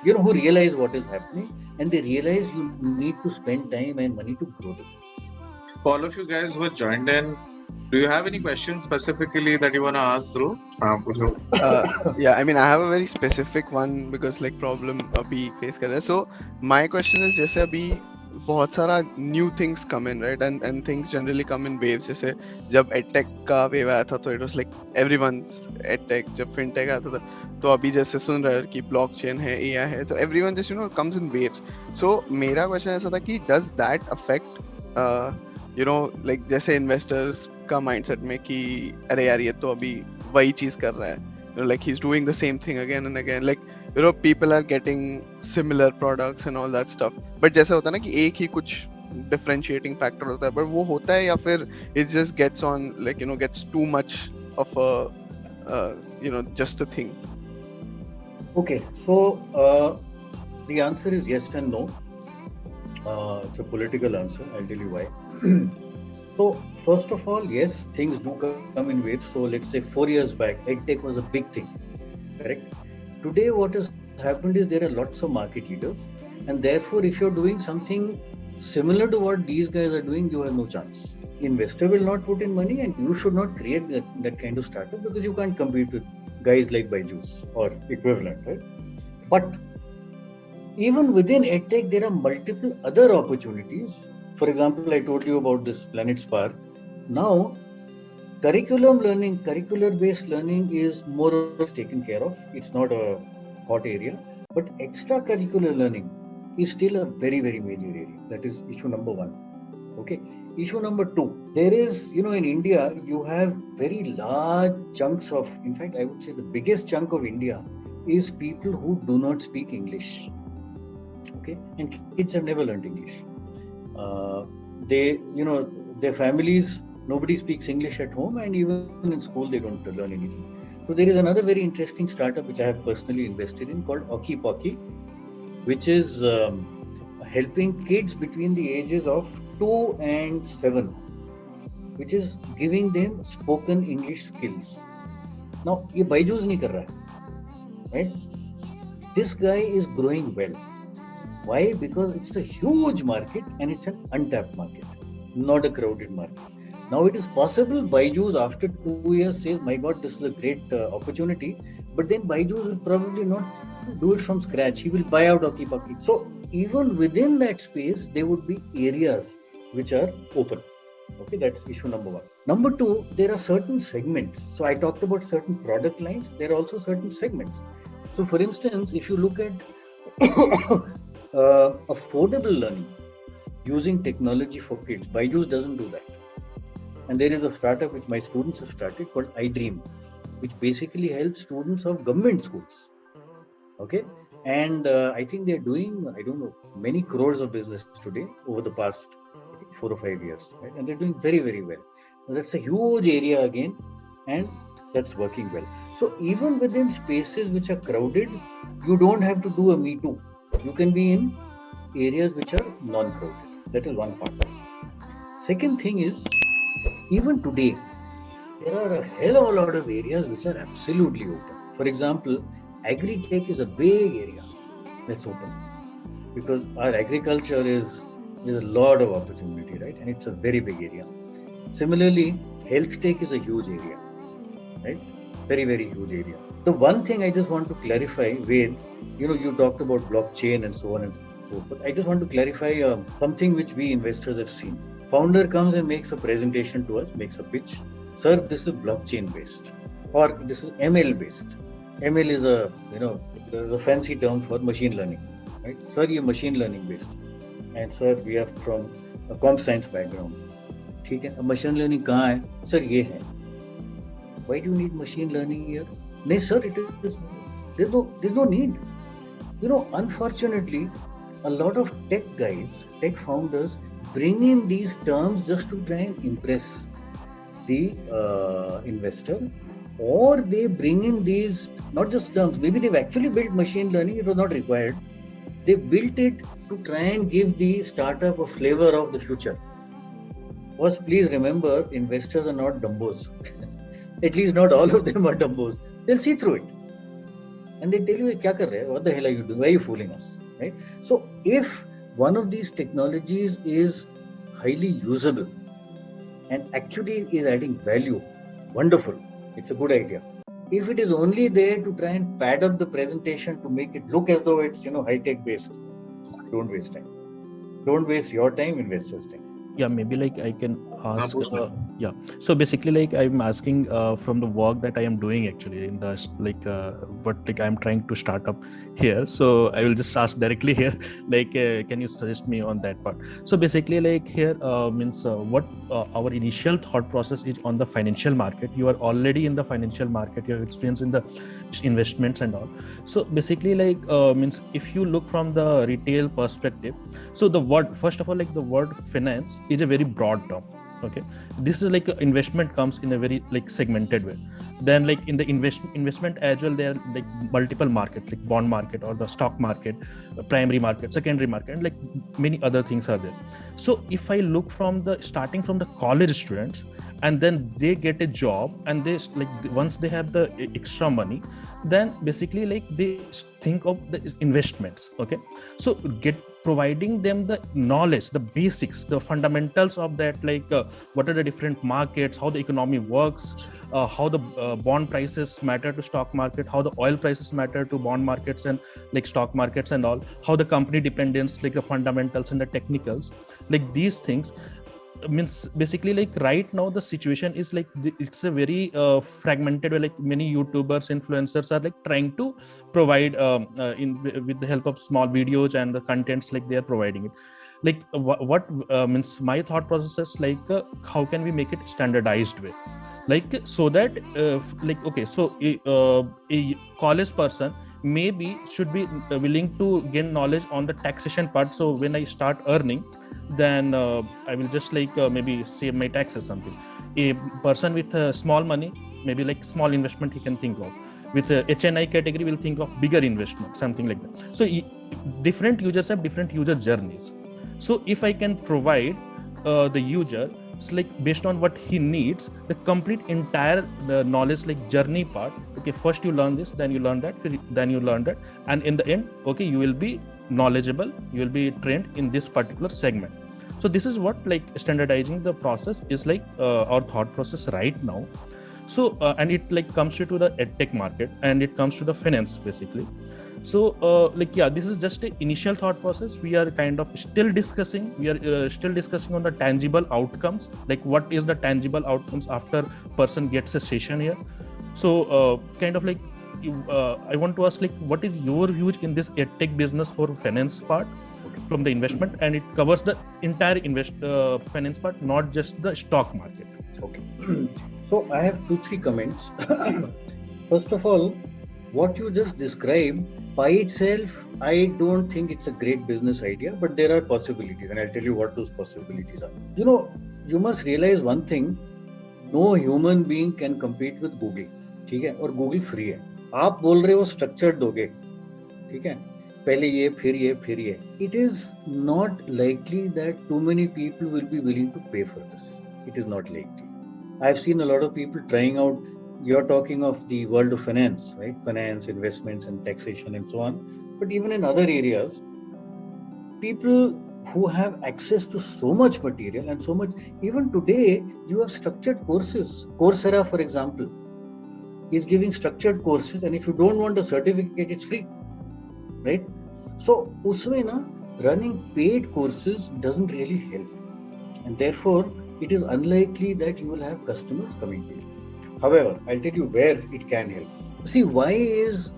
who realize what is happening, and they realize you need to spend time and money to grow the business. All of you guys who have joined in, do you have any questions specifically that you want to ask Dhruv? Yeah, I mean, I have a very specific one because problem अभी face कर रहे हैं. So my question is, जैसे अभी बहुत सारा new things come in, right? And things generally come in waves. जैसे जब edtech का wave आया था तो it was like everyone's edtech. जब fintech आया था तो अभी जैसे सुन रहे हैं कि blockchain है, AI है, so everyone just comes in waves. So मेरा question ऐसा था कि does that affect like जैसे investors का mindset में कि अरे यार ये तो अभी वही चीज कर रहा है, like he's doing the same thing again and again, like people are getting similar products and all that stuff, but जैसे होता है ना कि एक ही कुछ differentiating factor होता है, but वो होता है या फिर it just gets on like gets too much of a just a thing. Okay, so the answer is yes and no. It's a political answer. I'll tell you why. So first of all, yes, things do come in waves. So let's say 4 years back, EdTech was a big thing, correct? Today, what has happened is there are lots of market leaders, and therefore, if you're doing something similar to what these guys are doing, you have no chance. Investor will not put in money, and you should not create that kind of startup because you can't compete with guys like Byju's or equivalent, right? But even within EdTech, there are multiple other opportunities. For example, I told you about this Planet Spark. Now, curricular-based learning is more or less taken care of. It's not a hot area. But extracurricular learning is still a very, very major area. That is issue number one. Okay. Issue number two, there is, in India, you have very large chunks of, in fact, I would say the biggest chunk of India is people who do not speak English. Okay. And kids have never learned English. Their families, nobody speaks English at home, and even in school they don't learn anything. So there is another very interesting startup which I have personally invested in called Oki Poki, which is helping kids between the ages of 2 and 7, which is giving them spoken English skills. Now, ये Byju's नहीं कर रहा है, right? This guy is growing well. Why? Because it's a huge market and it's an untapped market, not a crowded market. Now it is possible Byju's after 2 years says, my God, this is a great opportunity, but then Byju's will probably not do it from scratch. He will buy out Oki Poki. So even within that space, there would be areas which are open. Okay, that's issue number one. Number two, there are certain segments. So I talked about certain product lines. There are also certain segments. So for instance, if you look at affordable learning using technology for kids, Byju's doesn't do that. And there is a startup which my students have started called iDream, which basically helps students of government schools. Okay, and I think they're doing, I don't know, many crores of business today over the past 4 or 5 years, right? And they're doing very, very well. Now, that's a huge area again, and that's working well. So even within spaces which are crowded, you don't have to do a Me Too. You can be in areas which are non-crowded. That is one part. Second thing is, even today, there are a hell of a lot of areas which are absolutely open. For example, agri-tech is a big area that's open because our agriculture is a lot of opportunity, right? And it's a very big area. Similarly, health tech is a huge area, right? Very, very huge area. The one thing I just want to clarify, Ved, you talked about blockchain and so on and so forth. I just want to clarify something which we investors have seen. Founder comes and makes a presentation to us, makes a pitch. Sir, this is blockchain based, or this is ML based. ML is a fancy term for machine learning, right? Sir, ये machine learning based. And sir, we are from a comp science background. ठीक है, machine learning कहाँ है? Sir, ये है. Why do you need machine learning here? No, sir, there's no need. Unfortunately, a lot of tech guys, tech founders, bring in these terms just to try and impress the investor, or they bring in these not just terms. Maybe they've actually built machine learning; it was not required. They built it to try and give the startup a flavor of the future. Boss, please remember, investors are not dumbos. At least not all of them are dumbos. They'll see through it. And they tell you, kya kar rahe? What the hell are you doing? Why are you fooling us? Right? So if one of these technologies is highly usable and actually is adding value, wonderful. It's a good idea. If it is only there to try and pad up the presentation to make it look as though it's high-tech based, don't waste time. Don't waste your time, investors' time. Yeah, maybe like I can ask. पूछना। Yeah. So basically, like I'm asking from the work that I am doing actually in the what like I'm trying to start up here. So I will just ask directly here. Like, can you suggest me on that part? So basically, like here means what our initial thought process is on the financial market. You are already in the financial market. You have experience in the investments and all. So basically, like means if you look from the retail perspective, so the word, first of all, like the word finance is a very broad term. Okay, this is like investment comes in a very like segmented way. Then like in the investment as well, there are like multiple markets like bond market or the stock market, primary market, secondary market, and like many other things are there. So if I look from the starting from the college students, and then they get a job, and they like once they have the extra money, then basically like they think of the investments. Okay, so get providing them the knowledge, the basics, the fundamentals of that, like what are the different markets, how the economy works, how the bond prices matter to stock market, how the oil prices matter to bond markets and like stock markets and all, how the company dependence, like the fundamentals and the technicals, like these things means basically like right now the situation is like it's a very fragmented way. Like many YouTubers, influencers are like trying to provide with the help of small videos and the contents, like they are providing it. Like what means my thought process is like how can we make it standardized way, like so that like okay, so a college person maybe should be willing to gain knowledge on the taxation part. So when I start earning, then I will just like maybe save my taxes something. A person with small money, maybe like small investment he can think of. With HNI category will think of bigger investment, something like that. So different users have different user journeys. So if I can provide the user, so like based on what he needs, the complete entire the knowledge like journey part. Okay, first you learn this, then you learn that, then you learn that, and in the end, okay, you will be knowledgeable, you will be trained in this particular segment. So this is what like standardizing the process is like our thought process right now. So and it like comes to the edtech market, and it comes to the finance basically. So like yeah, this is just an initial thought process. We are kind of still discussing, we are still discussing on the tangible outcomes, like what is the tangible outcomes after person gets a session here. So kind of like I want to ask like what is your views in this edtech business for finance part from the investment, and it covers the entire finance part, not just the stock market. Okay. So I have 2-3 comments. First of all, what you just described by itself, I don't think it's a great business idea, but there are possibilities, and I'll tell you what those possibilities are. You know, you must realize one thing: no human being can compete with Google. ठीक है, और Google free है. आप बोल रहे हो structured दोगे, ठीक है? पहले ये, फिर ये, फिर ये. It is not likely that too many people will be willing to pay for this. It is not likely. I've seen a lot of people trying out. You're talking of the world of finance, right? Finance, investments, and taxation, and so on. But even in other areas, people who have access to so much material and so much, even today, you have structured courses. Coursera, for example, is giving structured courses, and if you don't want a certificate, it's free, right? So, usme na, running paid courses doesn't really help, and therefore, it is unlikely that you will have customers coming to you. However, I'll tell you where it can help. See, why is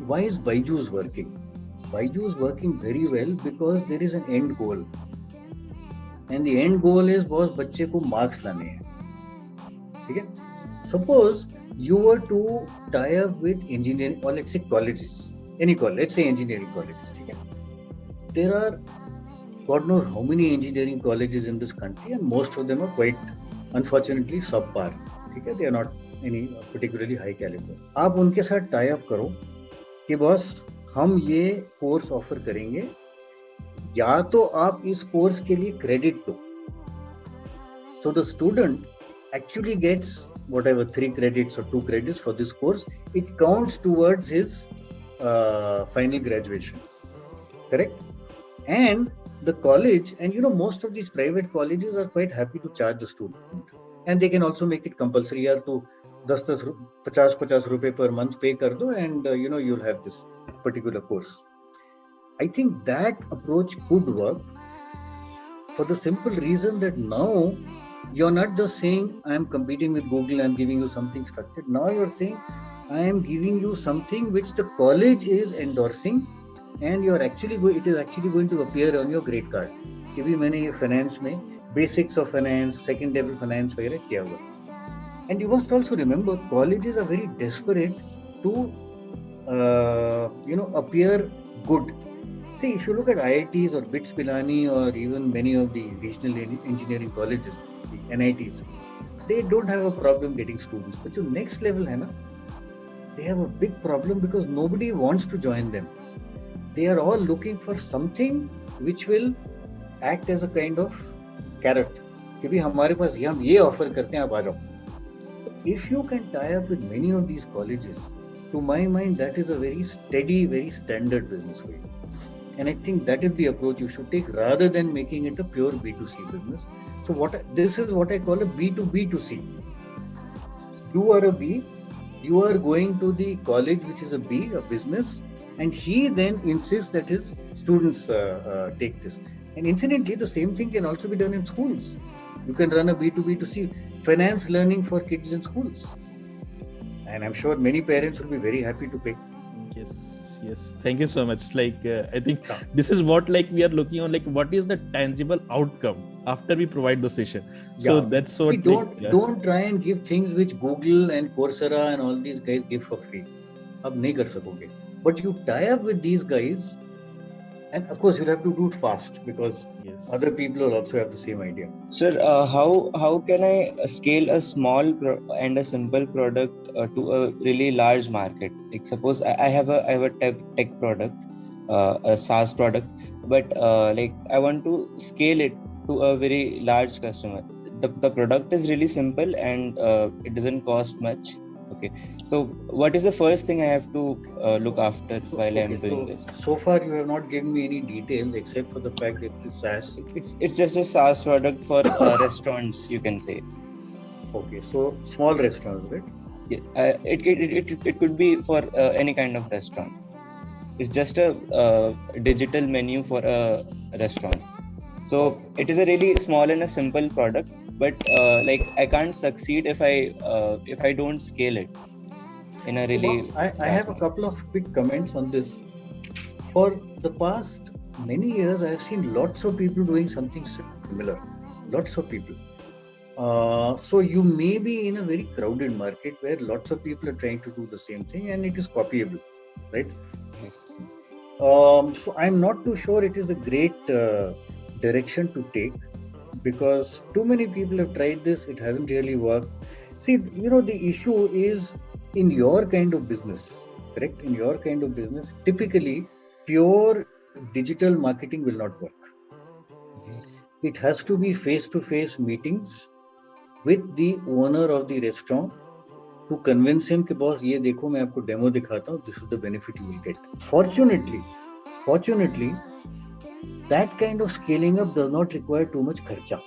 Byju's working? Byju is working very well because there is an end goal, and the end goal is boss बच्चे को marks लाने हैं, ठीक है? Suppose you were to tie up with engineering, or let's say colleges, any college, let's say engineering colleges, ठीक है? There are God knows how many engineering colleges in this country, and most of them are quite, unfortunately, subpar. ठीक है? They are not any particularly high caliber. आप उनके साथ tie up करो कि boss हम ये कोर्स ऑफर करेंगे, या तो आप इस कोर्स के लिए क्रेडिट दो. So the student actually gets whatever 3 credits or 2 credits for this course. It counts towards his final graduation. Correct? And the college, and you know, most of these private colleges are quite happy to charge the student, and they can also make it compulsory. यार तो 10-50 रुपए per month pay कर दो, and you know, you'll have this particular course. I think that approach could work, for the simple reason that now you're not just saying I am competing with Google, I'm giving you something structured. Now you're saying I am giving you something which the college is endorsing, and you're actually it is actually going to appear on your grade card. कि भी मैंने ये finance में basics of finance, second level finance वगैरह किया हुआ. And you must also remember, colleges are very desperate to appear good. See, if you look at IITs or BITS Pilani or even many of the regional engineering colleges, the NITs, they don't have a problem getting students. But your next level, hai na, they have a big problem because nobody wants to join them. They are all looking for something which will act as a kind of carrot. कि भी हमारे पास हम ये offer करते हैं, आप आ जाओ. If you can tie up with many of these colleges, to my mind, that is a very steady, very standard business way. And I think that is the approach you should take rather than making it a pure B2C business. So this is what I call a B2B2C. You are a B, you are going to the college which is a B, a business, and he then insists that his students take this. And incidentally, the same thing can also be done in schools. You can run a B2B2C finance learning for kids in schools. And I'm sure many parents will be very happy to pay. Yes. Thank you so much. I think this is what we are looking on, what is the tangible outcome after we provide the session. So that's what. See, don't try and give things which Google and Coursera and all these guys give for free. आप नहीं कर सकोगे. But you tie up with these guys, and of course you'll have to do it fast because other people will also have the same idea. Sir, how can I scale a small and a simple product to a really large market? Like suppose I have a tech product, a SaaS product, but I want to scale it to a very large customer. The product is really simple and it doesn't cost much. Okay, so what is the first thing I have to look after while I'm doing this? So far you have not given me any details except for the fact that it's SaaS. It's just a SaaS product for restaurants, you can say. Okay, so small restaurants, right? Yeah, it could be for any kind of restaurant. It's just a digital menu for a restaurant. So it is a really small and a simple product, but I can't succeed if I don't scale it in a really. I have a couple of quick comments on this. For the past many years, I have seen lots of people doing something similar. Lots of people. So you may be in a very crowded market where lots of people are trying to do the same thing, and it is copyable, right? Yes. So I'm not too sure it is a great direction to take, because too many people have tried this. It hasn't really worked. See, the issue is in your kind of business, correct? In your kind of business, typically pure digital marketing will not work. It has to be face-to-face meetings with the owner of the restaurant to convince him कि boss ये देखो मैं आपको demo दिखाता हूँ, this is the benefit you will get. Fortunately, that kind of scaling up does not require too much kharcha.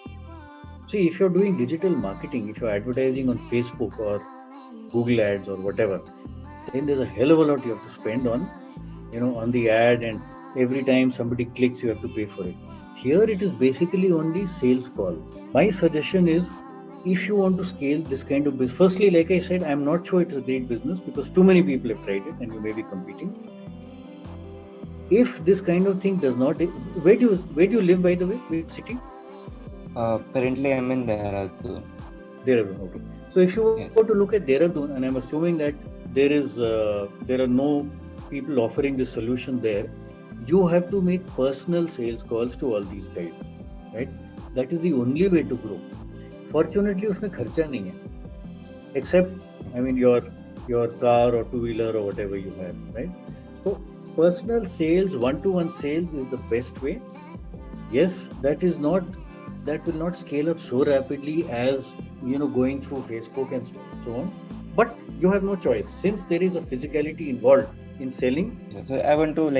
See, if you're doing digital marketing, if you're advertising on Facebook or Google ads or whatever, then there's a hell of a lot you have to spend on the ad, and every time somebody clicks, you have to pay for it. Here it is basically only sales calls. My suggestion is, if you want to scale this kind of business, firstly, like I said, I'm not sure it's a great business because too many people have tried it and you may be competing. If this kind of thing does not, where do you live, by the way? Which city? Currently I'm in Dehradun. Okay. So if you go to look at Dehradun, and I'm assuming that there are no people offering this solution there, you have to make personal sales calls to all these guys, right? That is the only way to grow. Fortunately, उसमें खर्चा नहीं है, except your car or two-wheeler or whatever you have, right? So personal sales, one-to-one sales is the best way. Yes, that will not scale up so rapidly as going through Facebook and so on. But you have no choice since there is a physicality involved in selling. So I want to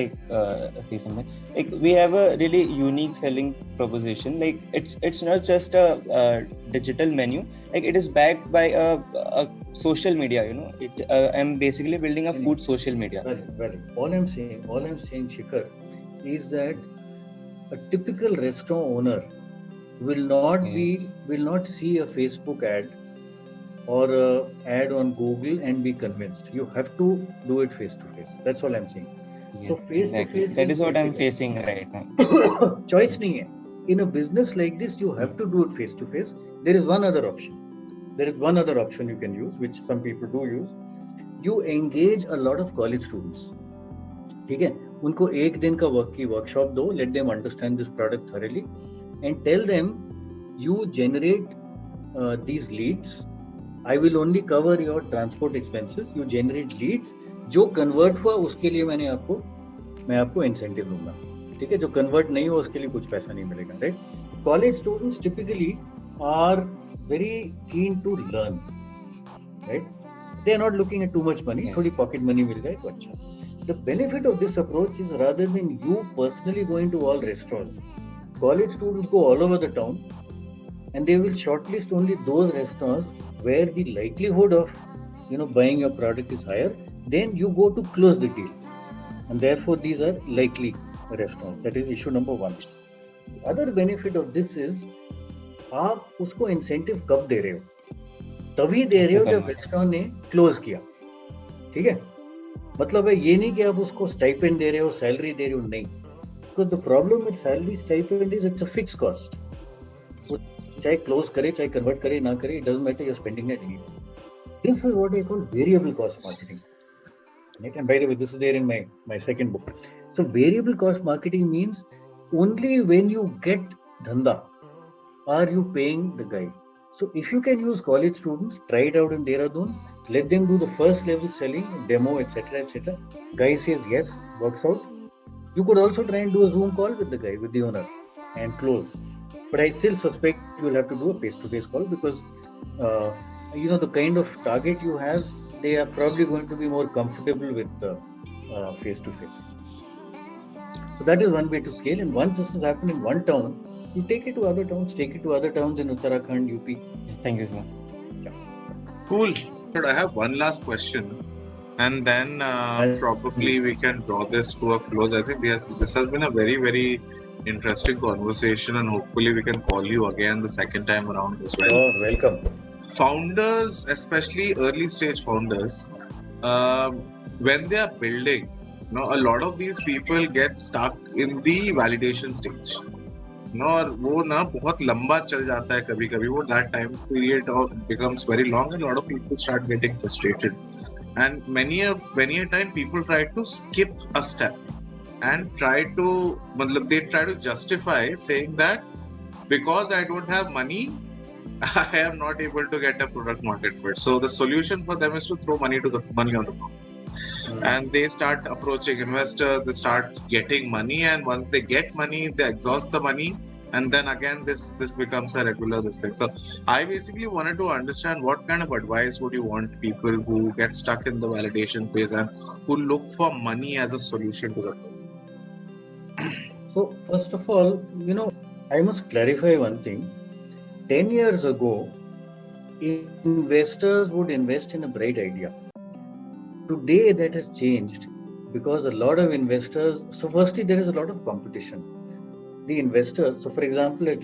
say something. We have a really unique selling proposition. It's not just a digital menu. It is backed by a social media. I'm basically building a food social media. Right. All I'm saying, Shikhar, is that a typical restaurant owner will not see a Facebook ad or a ad on Google and be convinced. You have to do it face to face. That's all I'm saying. So Yes, face to exactly. face That is is what I'm critical. facing right now. Choice nahi hai. In a business like this, you have to do it face to face. There is one other option. There is one other option you can use, which some people do use. You engage a lot of college students. ठीक है, उनको एक दिन का workshop दो, let them understand this product thoroughly, and tell them you generate these leads. I will only cover your transport expenses. You generate leads. जो convert हुआ उसके लिए मैं आपको incentive दूंगा. ठीक है, जो convert नहीं हुआ उसके लिए कुछ पैसा नहीं मिलेगा. Right? College students typically are very keen to learn. Right? They are not looking at too much money. Yes. थोड़ी pocket money मिल जाए तो अच्छा. The benefit of this approach is rather than you personally going to all restaurants, college students go all over the town and they will shortlist only those restaurants where the likelihood of buying your product is higher. Then you go to close the deal, and therefore these are likely restaurants. That is issue number one. The other benefit of this is आप उसको incentive कब दे रहे हो? तभी दे रहे हो जब restaurant ने क्लोज किया. ठीक है, मतलब है ये नहीं कि आप उसको स्टाइपेंड दे रहे हो, सैलरी दे रहे हो, नहीं. Because the problem with salary stipend is it's a fix cost. चाहे क्लोज करे, चाहे कन्वर्ट करे, ना करे, it doesn't matter, you are spending it anyway. This is what I call variable cost marketing. And by the way, this is there in my second book. So variable cost marketing means only when you get dhanda are you paying the guy. So if you can use college students, try it out in Dehradun, let them do the first level selling, demo, etc. Guy says yes, works out. You could also try and do a Zoom call with the guy, with the owner, and close. But I still suspect you will have to do a face-to-face call because the kind of target you have, they are probably going to be more comfortable with face-to-face. So that is one way to scale. And once this has happened in one town, you take it to other towns. Take it to other towns in Uttarakhand, UP. Thank you, sir. Cool. But I have one last question, and then probably we can draw this to a close. I think this has been a very, very interesting conversation, and hopefully we can call you again the second time around as well. Oh, welcome. Founders, especially early stage founders, when they are building, a lot of these people get stuck in the validation stage. और वो ना बहुत लंबा चल जाता है कभी कभी वो that time period becomes very long and a lot of people start getting frustrated and many a time people try to skip a step and try to justify saying that because I don't have money I am not able to get a product market fit. So the solution for them is to throw money on the problem. And they start approaching investors, they start getting money, and once they get money, they exhaust the money, and then again this becomes a regular thing. So I basically wanted to understand what kind of advice would you want people who get stuck in the validation phase and who look for money as a solution to that. So first of all, I must clarify one thing. 10 years ago, investors would invest in a bright idea. Today that has changed because a lot of investors, so firstly there is a lot of competition. The investors, so for example at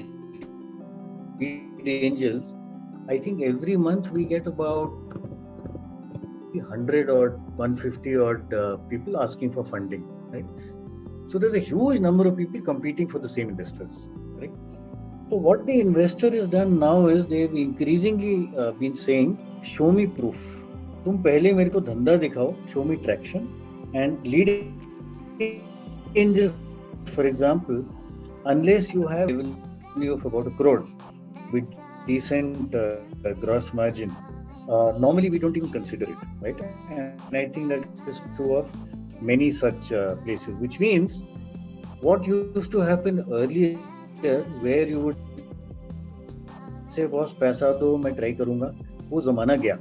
Lead Angels, I think every month we get about 100 or 150 odd people asking for funding, right? So there's a huge number of people competing for the same investors, right? So what the investor has done now is they've increasingly been saying, show me proof. तुम पहले मेरे को धंधा दिखाओ, show me traction. And Lead Angels, for example, unless you have revenue of about 1 crore with decent gross margin, normally we don't even consider it, right? And I think that is true of many such places, which means what used to happen earlier where you would say boss पैसा दो मैं try करूंगा, वो जमाना गया.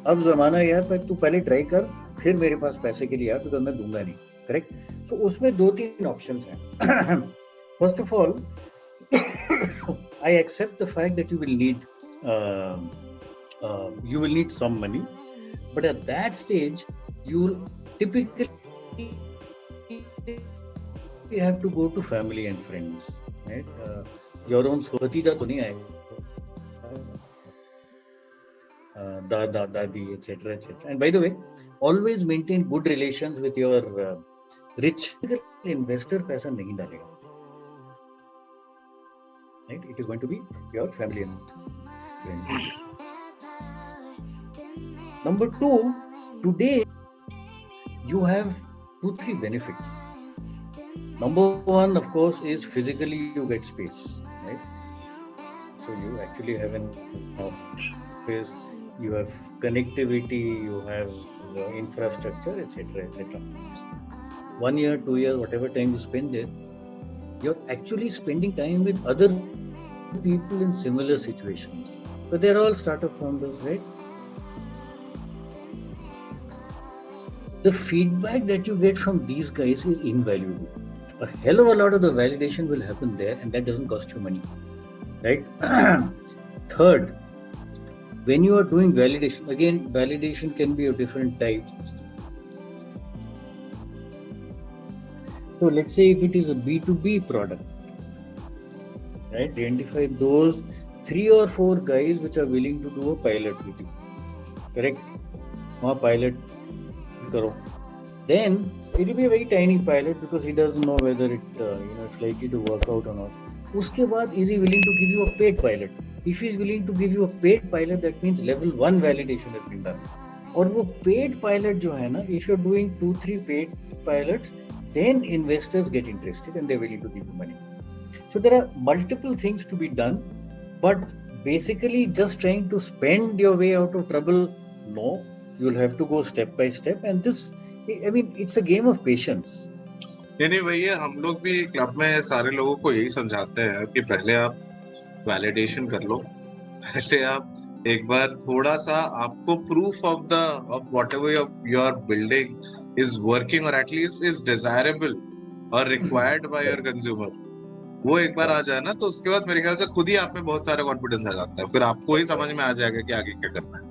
अब जमाना यार तू पहले ट्राई कर फिर मेरे पास पैसे के लिए आ, बिकॉज मैं दूंगा नहीं. करेक्ट. सो उसमें 2-3 ऑप्शंस हैं. First of all I accept the fact that you will need some money, but at that stage you typically have to go to family and friends, right? your own भतीजा तो नहीं आएगा, दादा दादी etc etc. And by the way, always maintain good relations with your rich investor. पैसा नहीं डालेगा, right? It is going to be your family and friends. Number two, today you have 2-3 benefits. Number one, of course, is physically you get space, right? So you actually have enough space, you have connectivity, you have infrastructure, etc., etc. 1 year, 2 years, whatever time you spend there, you're actually spending time with other people in similar situations. But they're all startup founders, right? The feedback that you get from these guys is invaluable. A hell of a lot of the validation will happen there, and that doesn't cost you money, right? Third, when you are doing validation, again, validation can be of different types. So let's say if it is a B2B product, right? Identify those 3 or 4 guys which are willing to do a pilot with you, correct? Or pilot karo. Then it will be a very tiny pilot because he doesn't know whether it's likely to work out or not. Uske baad, is he willing to give you a paid pilot? If he is willing to give you a paid pilot, that means level 1 validation has been done. और वो paid pilot जो है ना, if you're doing 2-3 paid pilots, then investors get interested and they're willing to give you money. So there are multiple things to be done, but basically just trying to spend your way out of trouble, no. You'll have to go step by step, and this, I mean, it's a game of patience. नहीं भैया, हम लोग भी club में सारे लोगों को यही समझाते हैं कि पहले आप वैलिडेशन कर लो, पहले आप एक बार थोड़ा सा आपको proof of whatever you are building is working और एटलीस्ट इज डिजायरेबल और रिक्वायर्ड बाय योर कंज्यूमर, वो एक बार आ जाए ना, तो उसके बाद मेरे ख्याल से खुद ही आप में बहुत सारा कॉन्फिडेंस आ जाता है, फिर आपको ही समझ में आ जाएगा कि आगे क्या करना है।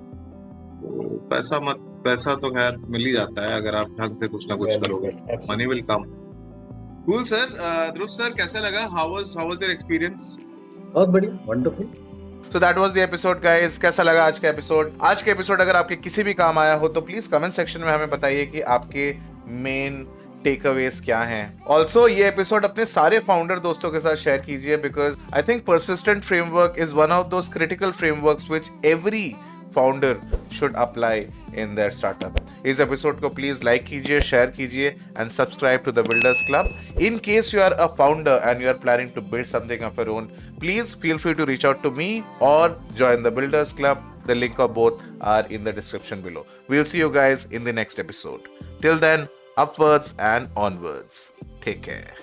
पैसा तो खैर मिल ही जाता है अगर आप ढंग से कुछ ना कुछ करोगे, money will come. Cool sir, Dhruv sir कैसा लगा? How was your experience? बहुत बढ़िया, wonderful. So that was the episode guys. कैसा लगा आज का एपिसोड? आज का एपिसोड अगर आपके किसी भी काम आया हो तो प्लीज कमेंट सेक्शन में हमें बताइए कि आपके मेन टेकअवेज क्या हैं। ऑल्सो ये एपिसोड अपने सारे फाउंडर दोस्तों के साथ शेयर कीजिए, because I think persistent framework is one of those critical frameworks which every founder should apply in their startup. इस एपिसोड को प्लीज लाइक कीजिए, शेयर कीजिए and subscribe to the builders club. In case you are a founder and you are planning to build something of your own, please feel free to reach out to me or join the Builders Club. The link of both are in the description below. We'll see you guys in the next episode. Till then, upwards and onwards. Take care.